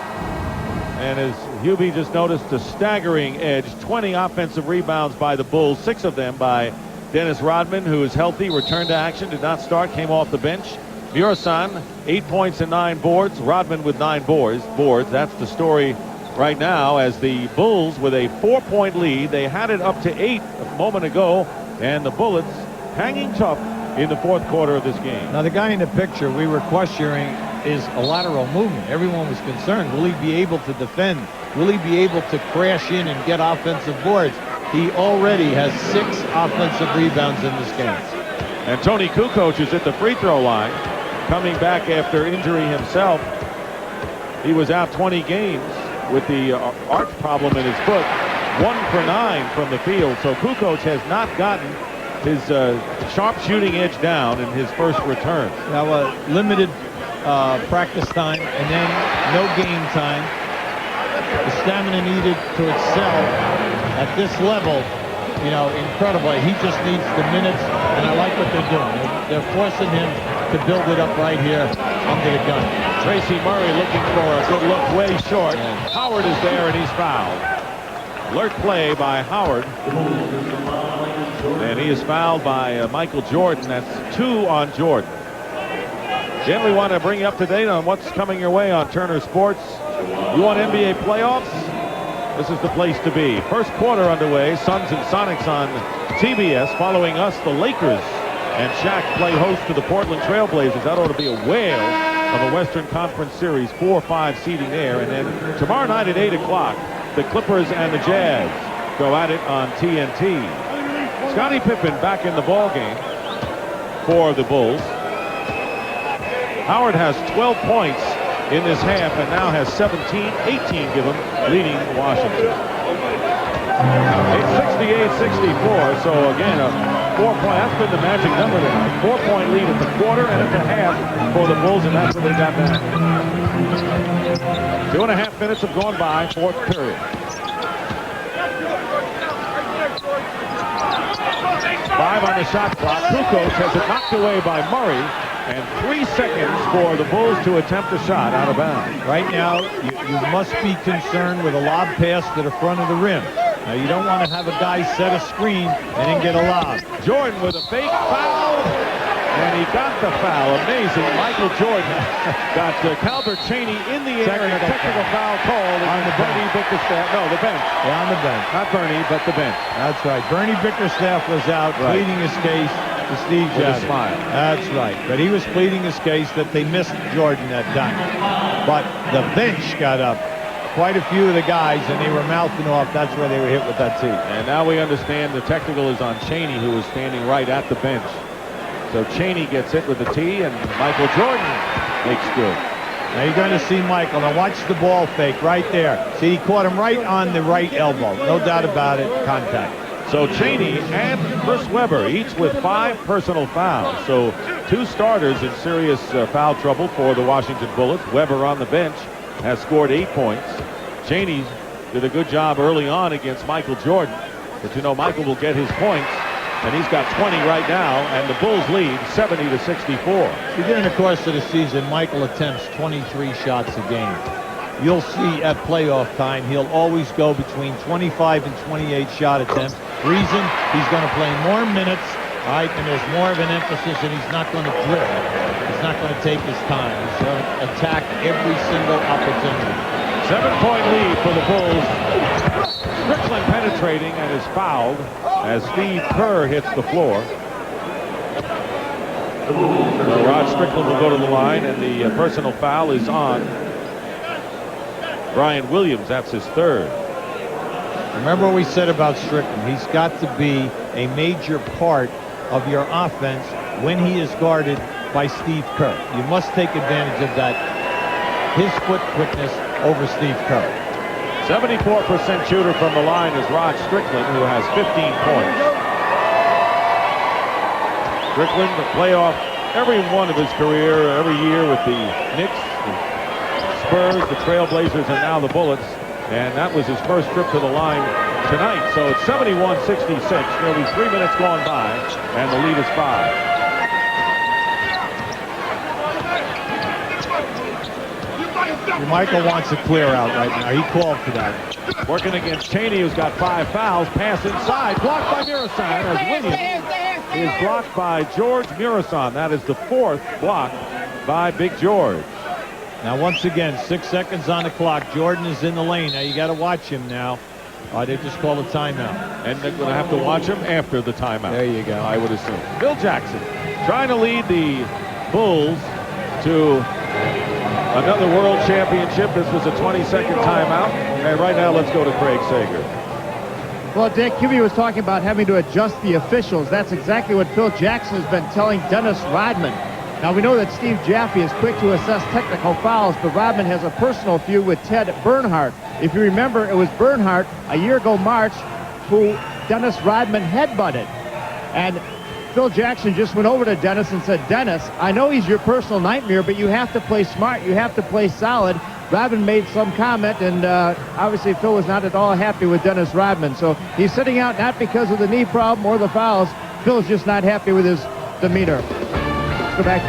And as Hubie just noticed, a staggering edge. 20 offensive rebounds by the Bulls, 6 of them by Dennis Rodman, who is healthy, returned to action, did not start, came off the bench. Murasan, 8 points and 9 boards. Rodman with 9 boards. That's the story right now as the Bulls with a 4-point lead. They had it up to 8 a moment ago, and the Bullets hanging tough in the 4th quarter of this game. Now, the guy in the picture we were questioning is a lateral movement. Everyone was concerned. Will he be able to defend? Will he be able to crash in and get offensive boards? He already has 6 offensive rebounds in this game. And Tony Kukoc is at the free throw line, coming back after injury himself. He was out 20 games with the arch problem in his foot. 1 for 9 from the field. So Kukoc has not gotten his sharp shooting edge down in his first return. Now, limited practice time and then no game time. The stamina needed to excel at this level, you know, incredible. He just needs the minutes, and I like what they're doing. They're forcing him to build it up right here under the gun. Tracy Murray looking for a good look, way short. Howard is there, and he's fouled. Alert play by Howard. And he is fouled by Michael Jordan. That's 2 on Jordan. Then we want to bring you up to date on what's coming your way on Turner Sports. You want NBA playoffs? This is the place to be. First quarter underway. Suns and Sonics on TBS. Following us, the Lakers and Shaq play host to the Portland Trailblazers. That ought to be a whale of a Western Conference Series. 4-5 seeding there. And then tomorrow night at 8 o'clock, the Clippers and the Jazz go at it on TNT. Scottie Pippen back in the ball game for the Bulls. Howard has 12 points in this half and now has 18 give him, leading Washington. It's 68-64, so again, a 4-point, that's been the magic number tonight. 4-point lead at the quarter and at the half for the Bulls, and that's what they got back. 2.5 minutes have gone by, fourth period. 5 on the shot clock. Kukoc has it knocked away by Murray, and 3 seconds for the Bulls to attempt a shot out of bounds. Right now, you must be concerned with a lob pass to the front of the rim. Now, you don't want to have a guy set a screen and then get a lob. Jordan with a fake foul, and he got the foul. Amazing. Michael Jordan got Calbert Chaney in the air, and a technical foul called on the Bernie Bickerstaff. No, the bench. Yeah, on the bench. Not Bernie, but the bench. That's right. Bernie Bickerstaff was out pleading his case to Steve With a Javits. smile. That's right. But he was pleading his case that they missed Jordan that time. But the bench got up. Quite a few of the guys, and they were mouthing off. That's where they were hit with that tee. And now we understand the technical is on Chaney, who was standing right at the bench. So Chaney gets hit with the tee, and Michael Jordan makes good. Now you're going to see Michael. Now watch the ball fake right there. See, he caught him right on the right elbow. No doubt about it. Contact. So Chaney and Chris Webber, each with 5 personal fouls. So 2 starters in serious foul trouble for the Washington Bullets. Webber on the bench has scored 8 points. Chaney did a good job early on against Michael Jordan. But you know, Michael will get his points, and he's got 20 right now, and the Bulls lead 70-64. During the course of the season, Michael attempts 23 shots a game. You'll see at playoff time, he'll always go between 25 and 28 shot attempts. Reason, he's going to play more minutes, all right, and there's more of an emphasis, and he's not going to drift. He's not going to take his time. He's going to attack every single opportunity. 7-point lead for the Bulls. Strickland penetrating and is fouled as Steve Kerr hits the floor. So Rod Strickland will go to the line, and the personal foul is on Brian Williams. That's his 3rd. Remember what we said about Strickland. He's got to be a major part of your offense when he is guarded by Steve Kerr. You must take advantage of that. His foot quickness over Steve Kerr. 74% shooter from the line is Rod Strickland, who has 15 points. Strickland, the playoff, every one of his career, every year with the Knicks, the Spurs, the Trailblazers, and now the Bullets. And that was his first trip to the line tonight. So it's 71-66, nearly 3 minutes gone by, and the lead is 5. Michael wants a clear out right now. He called for that. Working against Chaney, who's got 5 fouls. Pass inside, blocked by Murasan, as Williams is blocked by George Murasan. That is the 4th block by Big George. Now, once again, 6 seconds on the clock. Jordan is in the lane. Now, you got to watch him now. They just called a timeout. And they're going to have to watch him after the timeout. There you go. I would assume. Bill Jackson trying to lead the Bulls to another world championship. This was a 20-second timeout. And right now, let's go to Craig Sager. Well, Dan Cubey was talking about having to adjust the officials. That's exactly what Phil Jackson has been telling Dennis Rodman. Now, we know that Steve Jaffe is quick to assess technical fouls, but Rodman has a personal feud with Ted Bernhardt. If you remember, it was Bernhardt a year ago March who Dennis Rodman headbutted. And Phil Jackson just went over to Dennis and said, Dennis, I know he's your personal nightmare, but you have to play smart. You have to play solid. Rodman made some comment, and obviously Phil was not at all happy with Dennis Rodman. So he's sitting out not because of the knee problem or the fouls. Phil's just not happy with his demeanor. Let's go back.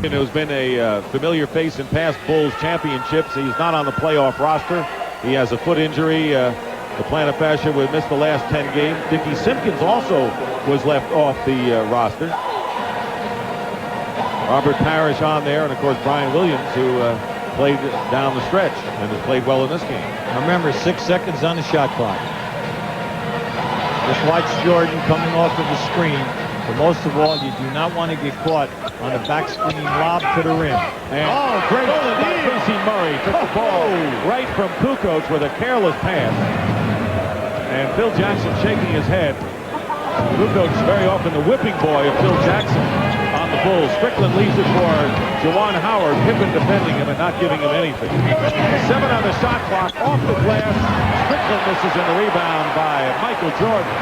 Who's been a familiar face in past Bulls championships. He's not on the playoff roster. He has a foot injury. The plantar fascia will miss the last 10 games. Dickie Simpkins also was left off the roster. Robert Parrish on there, and of course Brian Williams, who played down the stretch and has played well in this game. Now remember, 6 seconds on the shot clock. Just watch Jordan coming off of the screen. But most of all, you do not want to get caught on a back screen lob to the rim. And great stolen by Casey Murray. Took the ball right from Kukoc with a careless pass. And Phil Jackson shaking his head. Lugo's very often the whipping boy of Phil Jackson on the Bulls. Strickland leaves it for Juwan Howard. Pippen defending him and not giving him anything. 7 on the shot clock. Off the glass. Strickland misses in the rebound by Michael Jordan.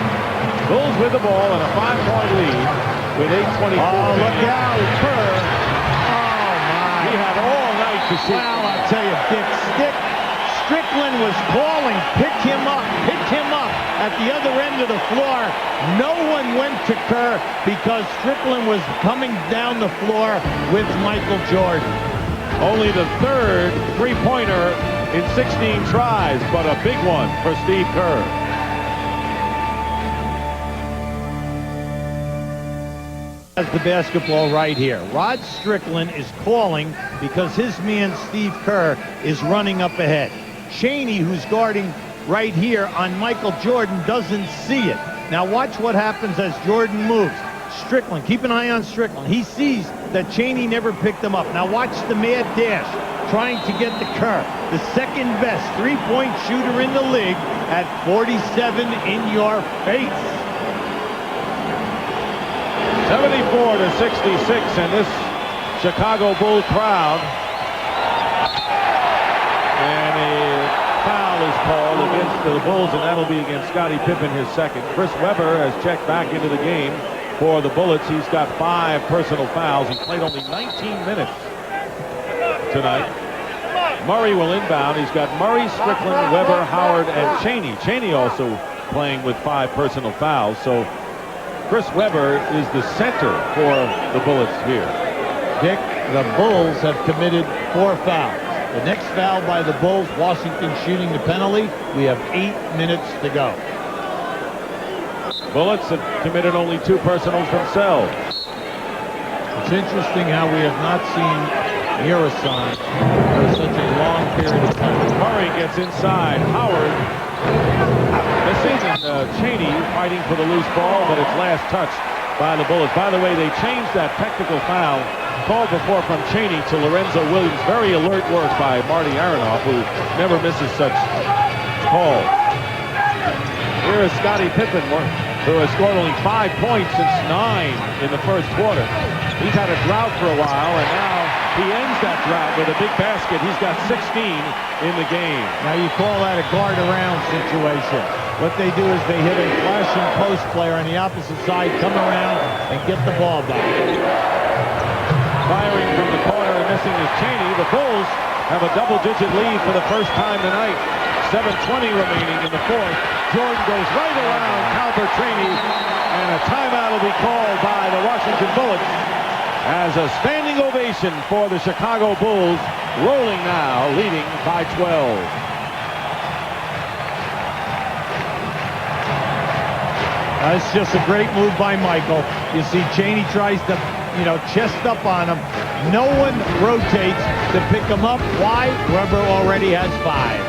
Bulls with the ball and a 5-point lead with 8:24. Oh, look out, Kerr. Oh, my. He had all night to shoot. Well, I'll tell you, Dick, Strickland was calling, pick him up at the other end of the floor. No one went to Kerr because Strickland was coming down the floor with Michael Jordan. Only the 3rd three-pointer in 16 tries, but a big one for Steve Kerr. Has the basketball right here. Rod Strickland is calling because his man Steve Kerr is running up ahead. Chaney, who's guarding right here on Michael Jordan, doesn't see it. Now watch what happens as Jordan moves. Strickland, keep an eye on Strickland. He sees that Chaney never picked him up. Now watch the mad dash trying to get to Kerr, the second best three-point shooter in the league at 47 in your face. 74-66, and this Chicago Bull crowd. And a foul is called against the Bulls, and that'll be against Scottie Pippen, his second. Chris Webber has checked back into the game for the Bullets. He's got 5 personal fouls. He's played only 19 minutes tonight. Murray will inbound. He's got Murray, Strickland, Webber, Howard, and Chaney. Chaney also playing with 5 personal fouls. So Chris Webber is the center for the Bullets here. Dick, the Bulls have committed 4 fouls. The next foul by the Bulls, Washington shooting the penalty. We have 8 minutes to go. Bullets have committed only 2 personals themselves. It's interesting how we have not seen Murasan for such a long period of time. Murray gets inside. Howard missing, and Chaney fighting for the loose ball, but it's last touched by the Bullets. By the way, they changed that technical foul called before from Chaney to Lorenzo Williams. Very alert work by Marty Aronoff, who never misses such calls. Here is Scottie Pippen, who has scored only 5 points since 9 in the first quarter. He's had a drought for a while, and now he ends that drought with a big basket. He's got 16 in the game. Now you call that a guard around situation. What they do is they hit a flashing post player on the opposite side, come around, and get the ball back. Firing from the corner and missing is Chaney. The Bulls have a double-digit lead for the first time tonight. 7:20 remaining in the fourth. Jordan goes right around Calbert Chaney, and a timeout will be called by the Washington Bullets as a standing ovation for the Chicago Bulls, rolling now, leading by 12. That's just a great move by Michael. You see Chaney tries to, chest up on him. No one rotates to pick him up. Why? Webber already has 5.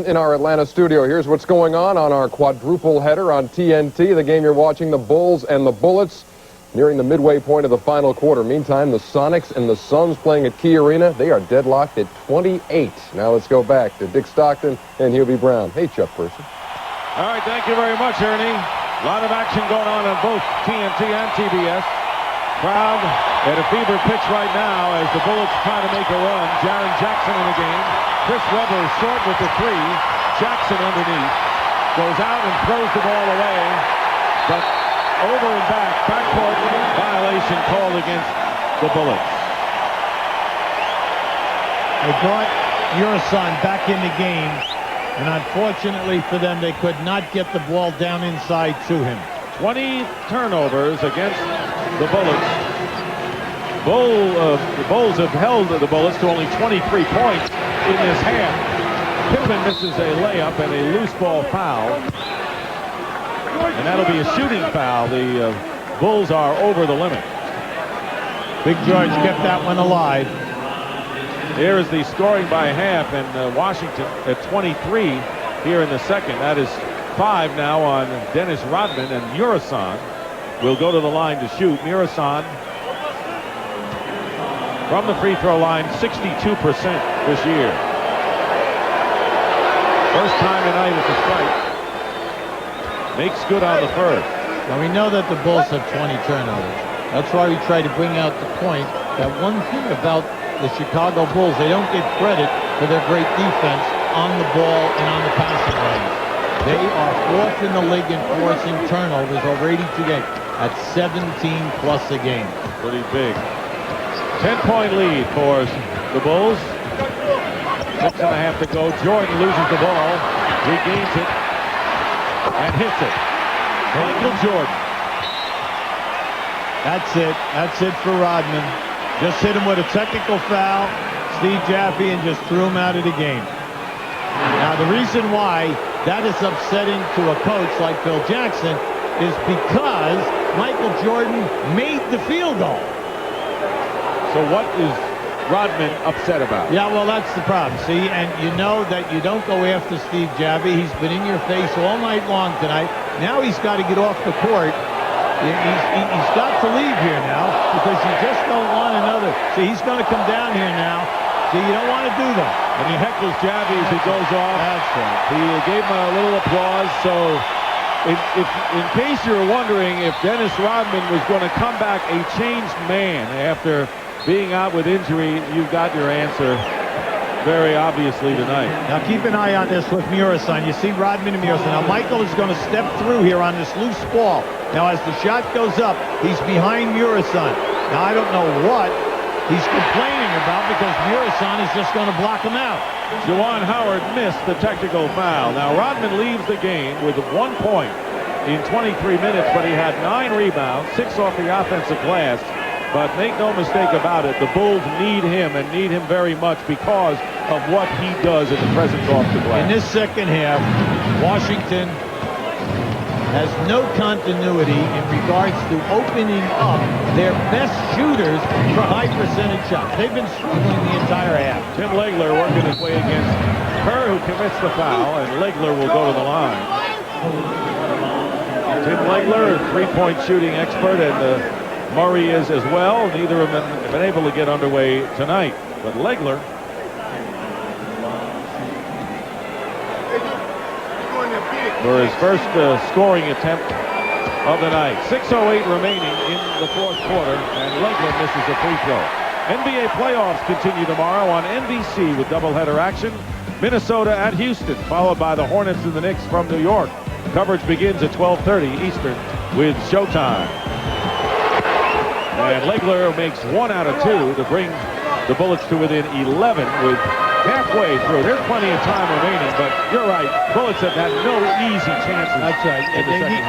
In our Atlanta studio, here's what's going on our quadruple header on TNT. The game you're watching, the Bulls and the Bullets, nearing the midway point of the final quarter. Meantime, the Sonics and the Suns playing at Key Arena. They are deadlocked at 28. Now let's go back to Dick Stockton and Hubie Brown. Hey, Chuck Person. All right, thank you very much, Ernie. A lot of action going on both TNT and TBS. Crowd at a fever pitch right now as the Bullets try to make a run. Jaren Jackson in the game. Chris Webber short with the 3. Jackson underneath. Goes out and throws the ball away. But over and backcourt violation called against the Bullets. They brought Murasan back in the game, and unfortunately for them, they could not get the ball down inside to him. 20 turnovers against the Bullets. The Bulls have held the Bullets to only 23 points in this half. Pippen misses a layup and a loose ball foul. And that'll be a shooting foul. The Bulls are over the limit. Big George kept that one alive. Here is the scoring by half, and Washington at 23 here in the second. That is 5 now on Dennis Rodman, and Murasan will go to the line to shoot. Murasan from the free throw line, 62% this year. First time tonight at the stripe. Makes good on the first. Now we know that the Bulls have 20 turnovers. That's why we try to bring out the point that one thing about the Chicago Bulls, they don't get credit for their great defense on the ball and on the passing lanes. They are fourth in the league in forcing turnovers over 82 games at 17 plus a game. Pretty big. 10-point lead for the Bulls. 6.5 to go. Jordan loses the ball, regains it, and hits it. Michael Jordan. That's it for Rodman. Just hit him with a technical foul. Steve Jaffe and just threw him out of the game. Now the reason why that is upsetting to a coach like Phil Jackson is because Michael Jordan made the field goal. So what is Rodman upset about? Yeah, well, that's the problem. See, and you know that you don't go after Steve Jaffe. He's been in your face all night long tonight. Now he's got to get off the court. He's got to leave here now because you just don't want another. See, he's going to come down here now. See, you don't want to do that. And he heckles Jaffe as he goes off. That's right. He gave him a little applause. So if in case you were wondering if Dennis Rodman was going to come back a changed man after being out with injury, you've got your answer very obviously tonight. Now keep an eye on this with Murasan. You see Rodman and Murasan. Now Michael is going to step through here on this loose ball. Now as the shot goes up, he's behind Murasan. Now I don't know what he's complaining about because Murasan is just going to block him out. Juwan Howard missed the technical foul. Now Rodman leaves the game with 1 point in 23 minutes, but he had 9 rebounds, 6 off the offensive glass. But make no mistake about it, the Bulls need him and need him very much because of what he does at the present off the glass. In this second half, Washington has no continuity in regards to opening up their best shooters for high percentage shots. They've been struggling the entire half. Tim Legler working his way against Kerr, who commits the foul, and Legler will go to the line. Tim Legler, three-point shooting expert, and Murray is as well. Neither of them have been able to get underway tonight. But Legler for his first scoring attempt of the night. 6:08 remaining in the fourth quarter, and Legler misses a free throw. NBA playoffs continue tomorrow on NBC with doubleheader action. Minnesota at Houston, followed by the Hornets and the Knicks from New York. Coverage begins at 12:30 Eastern with Showtime. And Legler makes 1 out of 2 to bring the Bullets to within 11 with halfway through. There's plenty of time remaining, but you're right. Bullets have had no easy chances. That's right.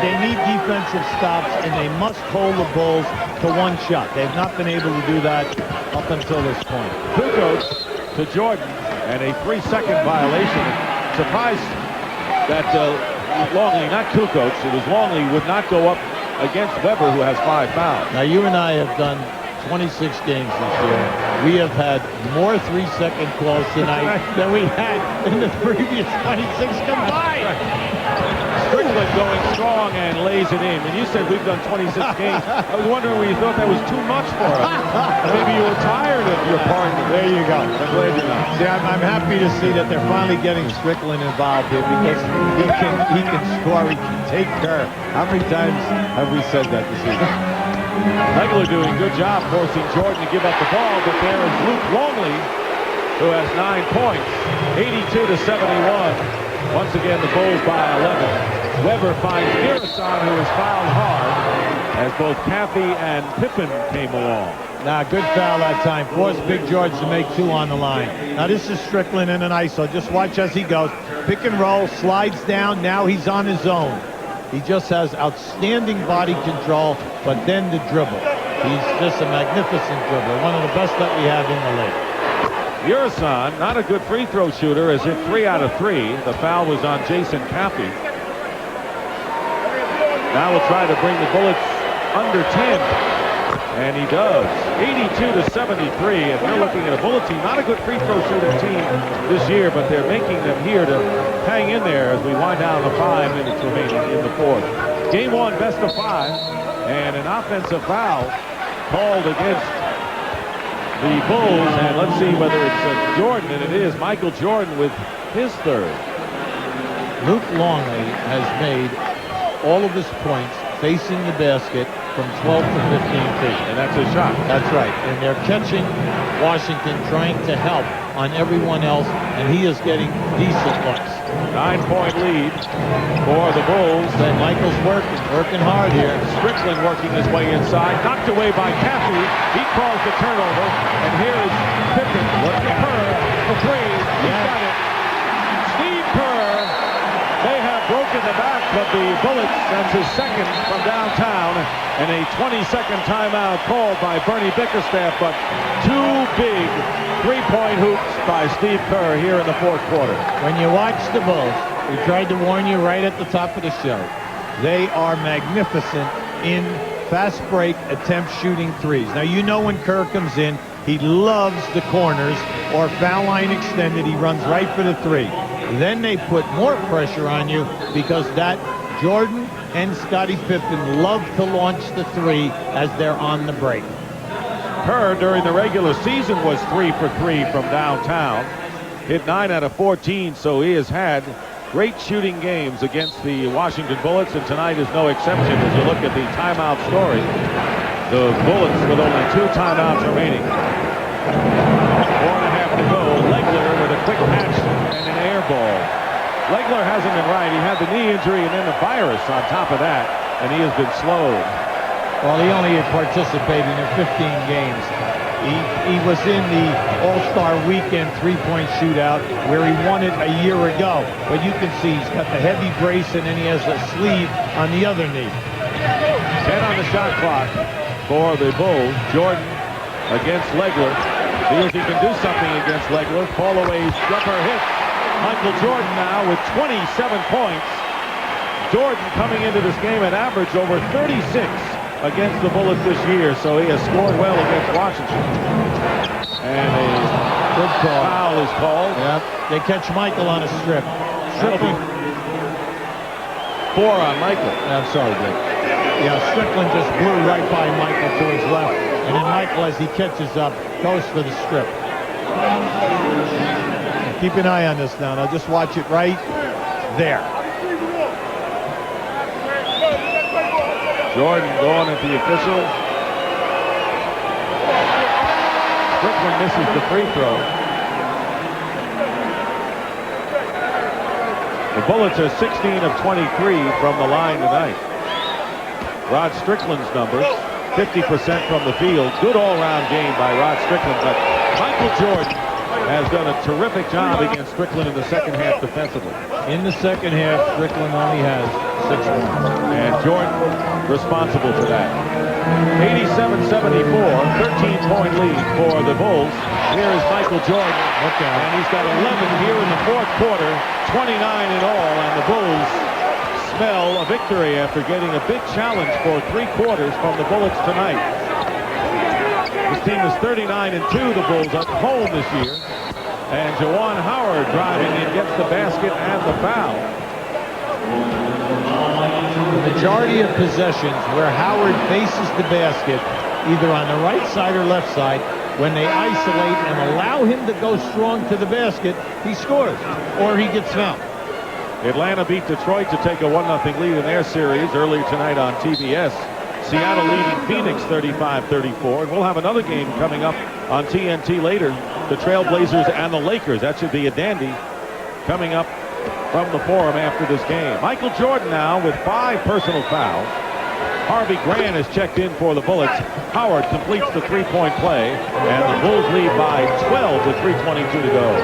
They need defensive stops, and they must hold the Bulls to 1 shot. They've not been able to do that up until this point. Kukoc to Jordan, and a 3-second violation. Surprised that Longley, not Kukoc, it was Longley, would not go up against Weber, who has 5 fouls. Now, you and I have done 26 games this year. We have had more 3-second calls tonight than we had in the previous 26 combined. Strickland going strong and lays it in. And you said we've done 26 games. I was wondering where you thought that was too much for us. Maybe you were tired of your partner. There you go. I'm glad you're not. See, I'm happy to see that they're finally getting Strickland involved here because he can score, he can take care. How many times have we said that this evening? Legler doing a good job forcing Jordan to give up the ball, but there is Luke Longley, who has 9 points, 82-71. Once again, the Bulls by 11. Weber finds Murasan, who is fouled hard, as both Caffey and Pippen came along. Nah, good foul that time. Forced Big George to make 2 on the line. Now, this is Strickland in an ISO. Just watch as he goes. Pick and roll, slides down. Now he's on his own. He just has outstanding body control, but then the dribble. He's just a magnificent dribbler, one of the best that we have in the league. Murasan, not a good free throw shooter, as hit 3 out of 3. The foul was on Jason Caffey. Now we'll try to bring the Bullets under 10. And he does. 82-73, and we're looking at a Bullet team, not a good free throw shooting team this year, but they're making them here to hang in there as we wind down the 5 minutes remaining in the fourth. Game 1, best of 5, and an offensive foul called against the Bulls, and let's see whether it's Jordan, and it is Michael Jordan with his third. Luke Longley has made all of his points facing the basket from 12 to 15 feet. And that's a shot. That's right. And they're catching Washington, trying to help on everyone else, and he is getting decent looks. 9-point lead for the Bulls. And Michael's working hard here. Strickland working his way inside. Knocked away by Caffey. He calls the turnover. And here is Pippen. Kerr for three. He got it. Steve Kerr may have broken the back of the Bullets. That's his second from downtown. And a 20-second timeout called by Bernie Bickerstaff. But two big three-point hoops by Steve Kerr here in the fourth quarter. When you watch the Bulls, we tried to warn you right at the top of the show. They are magnificent in fast break attempt shooting threes. Now, you know when Kerr comes in, he loves the corners or foul line extended. He runs right for the three. Then they put more pressure on you because that Jordan and Scottie Pippen love to launch the three as they're on the break. Kerr during the regular season was 3 for 3 from downtown. Hit 9 out of 14, so he has had great shooting games against the Washington Bullets, and tonight is no exception as you look at the timeout story. The Bullets with only 2 timeouts remaining. 4.5 to go. Legler with a quick catch and an air ball. Legler hasn't been right. He had the knee injury and then the virus on top of that, and he has been slowed. Well, he only participated in 15 games. He was in the All-Star Weekend three-point shootout where he won it a year ago. But you can see he's got the heavy brace and then he has a sleeve on the other knee. 10 on the shot clock for the Bulls. Jordan against Legler. See if he can do something against Legler. Fall-away jumper hit. Michael Jordan now with 27 points. Jordan coming into this game at average over 36 against the Bullets this year, so he has scored well against Washington. And a good foul is called. Yep. They catch Michael on a strip. Strickland. 4 on Michael. I'm sorry, Dick. Yeah, Strickland just blew right by Michael to his left. And then Michael, as he catches up, goes for the strip. Keep an eye on this now. Now just watch it right there. Jordan going at the official. Strickland misses the free throw. The Bullets are 16 of 23 from the line tonight. Rod Strickland's numbers, 50% from the field. Good all-round game by Rod Strickland, but Michael Jordan has done a terrific job against Strickland in the second half defensively. In the second half, Strickland only has 6 points. And Jordan responsible for that. 87-74, 13-point lead for the Bulls. Here is Michael Jordan. And he's got 11 here in the fourth quarter, 29 in all, and the Bulls smell a victory after getting a big challenge for 3 quarters from the Bullets tonight. This team is 39-2, the Bulls at home this year. And Juwan Howard driving in, gets the basket and the foul. The majority of possessions where Howard faces the basket, either on the right side or left side, when they isolate and allow him to go strong to the basket, he scores, or he gets fouled. Atlanta beat Detroit to take a 1-0 lead in their series earlier tonight on TBS. Seattle leading Phoenix 35-34. And we'll have another game coming up on TNT later. The Trailblazers and the Lakers. That should be a dandy coming up from the Forum after this game. Michael Jordan now with 5 personal fouls. Harvey Grant has checked in for the Bullets. Howard completes the 3-point play. And the Bulls lead by 12 with 3:22 to go.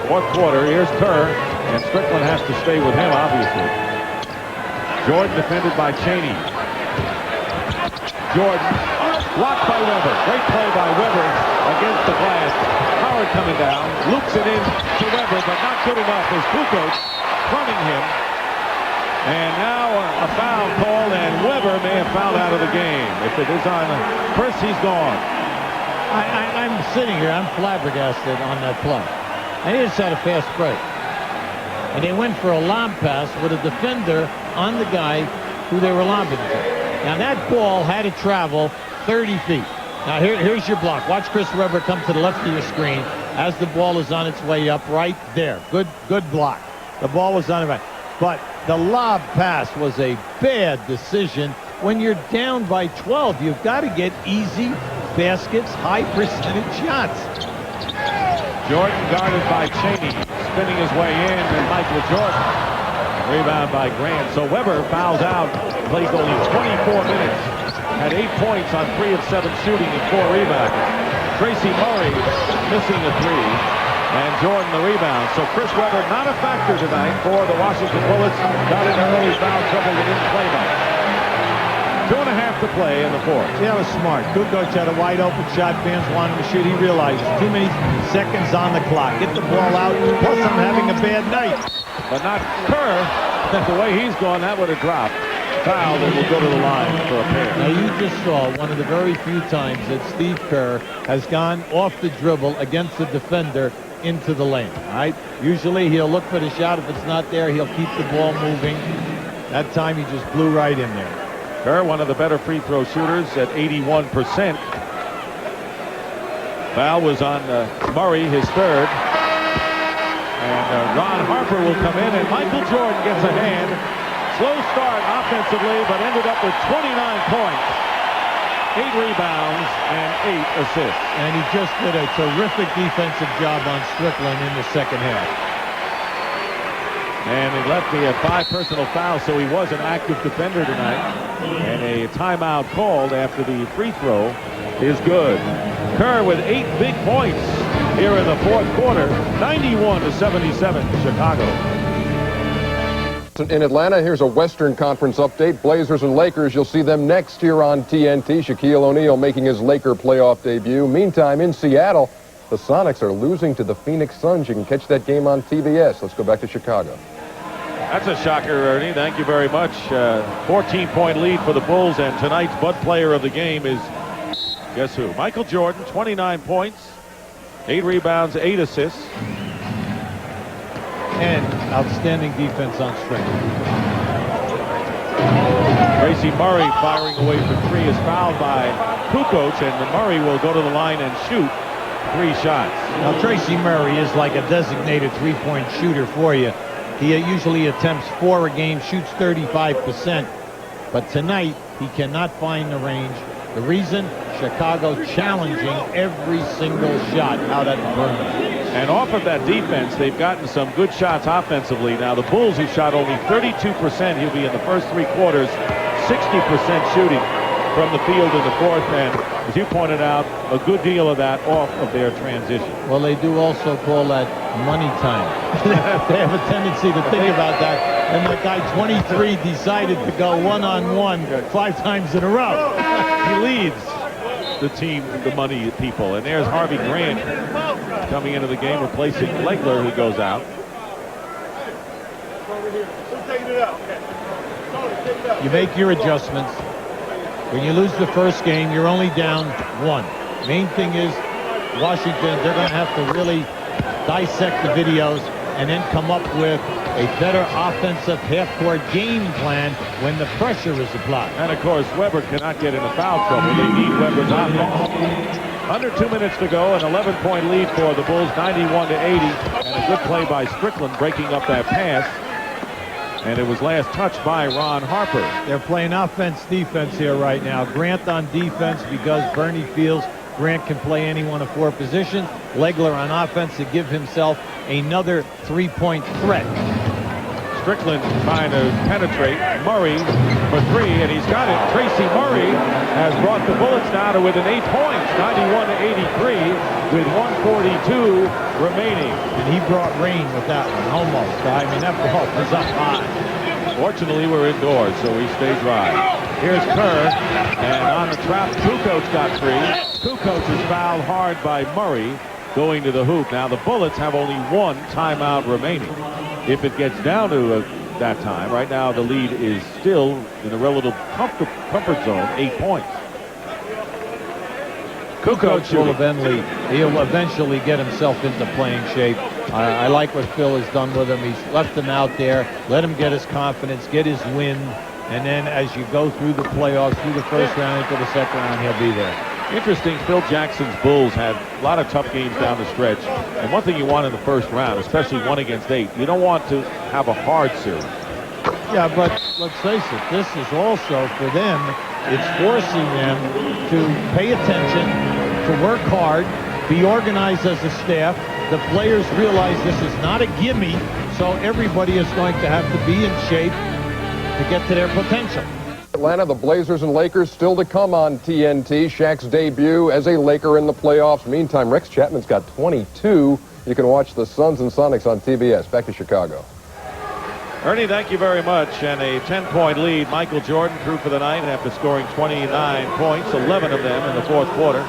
Fourth quarter, here's Kerr. And Strickland has to stay with him, obviously. Jordan defended by Chaney. Jordan blocked by Weber. Great play by Weber against the glass. Howard coming down, loops it in to Weber, but not good enough as Kukoc fronting him. And now a foul called, and Weber may have fouled out of the game. If it is on Chris, he's gone. I'm sitting here, I'm flabbergasted on that play. And he just had a fast break. And they went for a lob pass with a defender on the guy who they were lobbing to. Now that ball had to travel 30 feet. Now here's your block. Watch Chris Webber come to the left of your screen as the ball is on its way up right there. Good block. The ball was on the right. But the lob pass was a bad decision. When you're down by 12, you've got to get easy baskets, high percentage shots. Jordan guarded by Chaney, spinning his way in, and Michael Jordan. Rebound by Grant. So Weber fouls out, plays only 24 minutes, had 8 points on 3 of 7 shooting and 4 rebounds. Tracy Murray missing a 3, and Jordan the rebound. So Chris Webber not a factor tonight for the Washington Bullets. Got in early foul trouble and didn't play much. 2.5 to play in the fourth. That was smart. Kukoc had a wide open shot. Fans wanted him to shoot. He realized too many seconds on the clock. Get the ball out. Plus, I'm having a bad night. But not Kerr. The way he's gone, that would have dropped. Fouled and will go to the line for a pair. Now, you just saw one of the very few times that Steve Kerr has gone off the dribble against the defender into the lane. All right? Usually, he'll look for the shot. If it's not there, he'll keep the ball moving. That time, he just blew right in there. Kerr, one of the better free throw shooters at 81%. Foul was on Murray, his third. And Ron Harper will come in, and Michael Jordan gets a hand. Slow start offensively, but ended up with 29 points, 8 rebounds, and 8 assists. And he just did a terrific defensive job on Strickland in the second half. And Lefty had 5 personal fouls, so he was an active defender tonight. And a timeout called after the free throw is good. Kerr with 8 big points here in the fourth quarter, 91-77 Chicago. In Atlanta, here's a Western Conference update. Blazers and Lakers, you'll see them next year on TNT. Shaquille O'Neal making his Laker playoff debut. Meantime, in Seattle, the Sonics are losing to the Phoenix Suns. You can catch that game on TBS. Let's go back to Chicago. That's a shocker, Ernie. Thank you very much. 14-point lead for the Bulls, and tonight's Bud player of the game is, guess who? Michael Jordan, 29 points, 8 rebounds, 8 assists. And outstanding defense on Strickland. Tracy Murray firing away for 3 is fouled by Kukoc, and Murray will go to the line and shoot 3 shots. Now, Tracy Murray is like a designated three-point shooter for you. He usually attempts 4 a game, shoots 35%. But tonight, he cannot find the range. The reason? Chicago challenging every single shot out at the perimeter. And off of that defense, they've gotten some good shots offensively. Now, the Bulls, who shot only 32%, he'll be in the first 3 quarters, 60% shooting from the field in the fourth. And as you pointed out, a good deal of that off of their transition. Well, they do also call that money time. They have a tendency to think about that. And that guy 23 decided to go one-on-one 5 times in a row. He leads the team, the money people. And there's Harvey Grant coming into the game, replacing Legler, who goes out. You make your adjustments. When you lose the first game, you're only down 1. Main thing is Washington, they're going to have to really dissect the videos and then come up with a better offensive half-court game plan when the pressure is applied. And, of course, Weber cannot get into foul trouble. They need Weber's offense. Under 2 minutes to go, an 11-point lead for the Bulls, 91-80. And a good play by Strickland breaking up that pass. And it was last touched by Ron Harper. They're playing offense-defense here right now. Grant on defense because Bernie feels Grant can play any one of 4 positions. Legler on offense to give himself another 3-point threat. Strickland trying to penetrate Murray for 3, and he's got it. Tracy Murray has brought the Bullets down to within 8 points, 91-83, with 1:42 remaining. And he brought rain with that one, almost. I mean, that ball was up high. Fortunately, we're indoors, so we stay dry. Here's Kerr, and on the trap, Kukoc got 3. Kukoc is fouled hard by Murray going to the hoop. Now, the Bullets have only 1 timeout remaining. If it gets down to that time, right now the lead is still in the relative comfort zone, 8 points. Kukoc will eventually get himself into playing shape. I like what Phil has done with him. He's left him out there, let him get his confidence, get his wind, and then as you go through the playoffs, through the first round into the second round, he'll be there. Interesting, Phil Jackson's Bulls had a lot of tough games down the stretch. And one thing you want in the first round, especially 1 against 8, you don't want to have a hard series. Yeah, but let's face it, this is also for them, it's forcing them to pay attention, to work hard, be organized as a staff. The players realize this is not a gimme, so everybody is going to have to be in shape to get to their potential. Atlanta, the Blazers and Lakers still to come on TNT. Shaq's debut as a Laker in the playoffs. Meantime, Rex Chapman's got 22. You can watch the Suns and Sonics on TBS. Back to Chicago. Ernie, thank you very much. And a 10-point lead. Michael Jordan through for the night after scoring 29 points, 11 of them in the fourth quarter.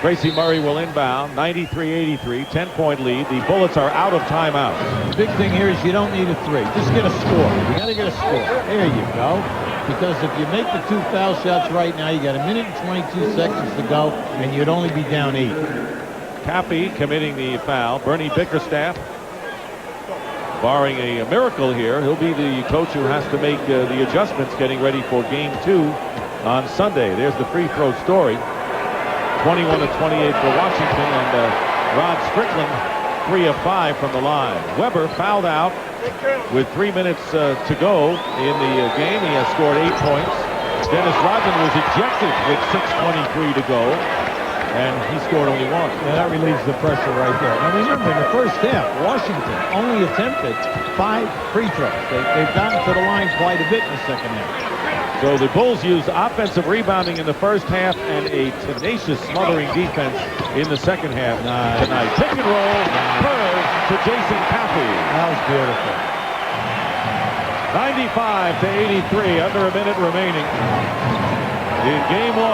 Tracy Murray will inbound, 93-83, 10-point lead. The Bullets are out of timeout. The big thing here is you don't need a 3. Just get a score. You got to get a score. There you go. Because if you make the 2 foul shots right now, you got 1 minute and 22 seconds to go, and you'd only be down 8. Cappy committing the foul. Bernie Bickerstaff, barring a miracle here, he'll be the coach who has to make the adjustments getting ready for Game 2 on Sunday. There's the free throw story. 21-28 for Washington, and Rod Strickland 3 of 5 from the line. Weber fouled out with 3 minutes to go in the game. He has scored 8 points. Dennis Rodman was ejected with 6:23 to go, and he scored only 1. Yeah, that relieves the pressure right there. Now remember, in the first half, Washington only attempted 5 free throws. They've gotten to the line quite a bit in the second half. So the Bulls used offensive rebounding in the first half and a tenacious smothering defense in the second half tonight. Pick and roll, Kerr to Jason Cappy. That was beautiful. 95-83, under a minute remaining in Game 1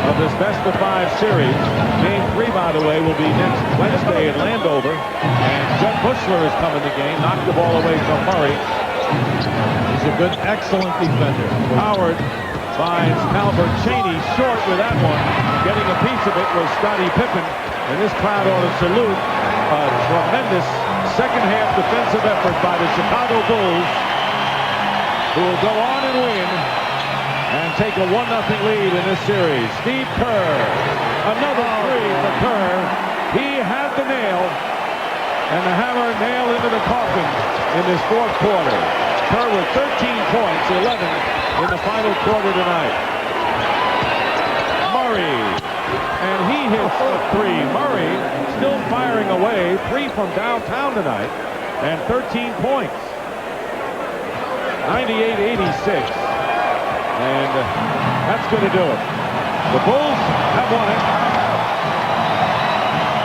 of this best-of-5 series. Game 3, by the way, will be next Wednesday in Landover. And Jud Bushler has come in the game, knocked the ball away from Murray. He's a good, excellent defender. Howard finds Calvert Cheney short with that one. Getting a piece of it was Scottie Pippen, and this crowd ought to salute a tremendous second-half defensive effort by the Chicago Bulls, who will go on and win and take a 1-0 lead in this series. Steve Kerr, another 3 for Kerr. He had the nail, and the hammer nailed into the coffin in this fourth quarter. Kerr with 13 points, 11 in the final quarter tonight. Murray, and he hits a 3. Murray still firing away, 3 from downtown tonight, and 13 points. 98-86, and that's going to do it. The Bulls have won it.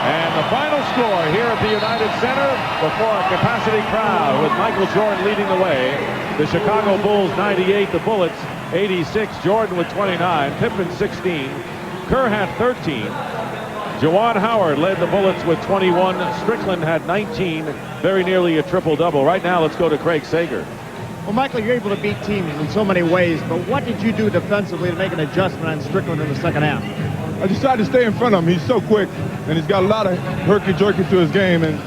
And the final score here at the United Center before a capacity crowd with Michael Jordan leading the way. The Chicago Bulls 98, the Bullets 86. Jordan with 29, Pippen 16, Kerr had 13. Juwan Howard led the Bullets with 21. Strickland had 19, very nearly a triple-double. Right now, let's go to Craig Sager. Well, Michael, you're able to beat teams in so many ways, but what did you do defensively to make an adjustment on Strickland in the second half? I just tried to stay in front of him. He's so quick, and he's got a lot of herky-jerky to his game, and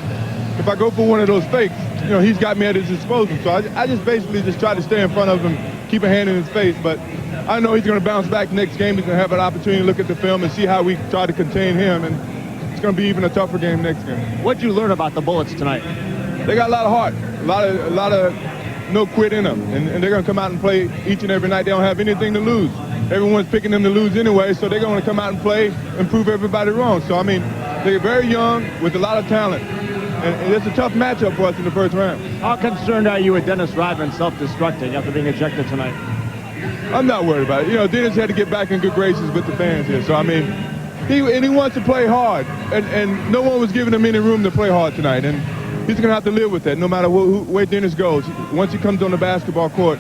if I go for one of those fakes, you know, he's got me at his disposal. So I just basically just try to stay in front of him, keep a hand in his face, but I know he's going to bounce back next game. He's going to have an opportunity to look at the film and see how we try to contain him, and it's going to be even a tougher game next game. What'd you learn about the Bullets tonight? They got a lot of heart, a lot of no quit in them, and they're going to come out and play each and every night. They don't have anything to lose. Everyone's picking them to lose anyway, so they're going to come out and play and prove everybody wrong. So, I mean, they're very young with a lot of talent, and it's a tough matchup for us in the first round. How concerned are you with Dennis Rodman self-destructing after being ejected tonight? I'm not worried about it. You know, Dennis had to get back in good graces with the fans here, so, I mean, he wants to play hard, and no one was giving him any room to play hard tonight, and he's going to have to live with that no matter where Dennis goes. Once he comes on the basketball court,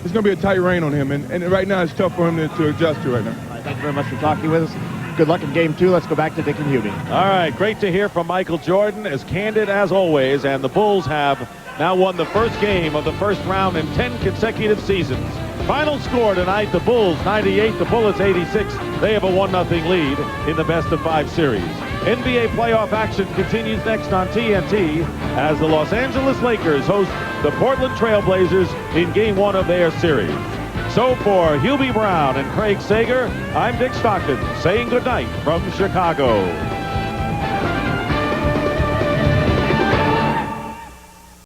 it's going to be a tight rein on him, and right now it's tough for him to adjust to right now. All right, thank you very much for talking with us. Good luck in Game 2. Let's go back to Dick and Hubie. All right, great to hear from Michael Jordan, as candid as always, and the Bulls have now won the first game of the first round in 10 consecutive seasons. Final score tonight, the Bulls 98, the Bullets 86. They have a 1-0 lead in the best-of-5 series. NBA playoff action continues next on TNT as the Los Angeles Lakers host the Portland Trail Blazers in Game 1 of their series. So for Hubie Brown and Craig Sager, I'm Dick Stockton saying goodnight from Chicago.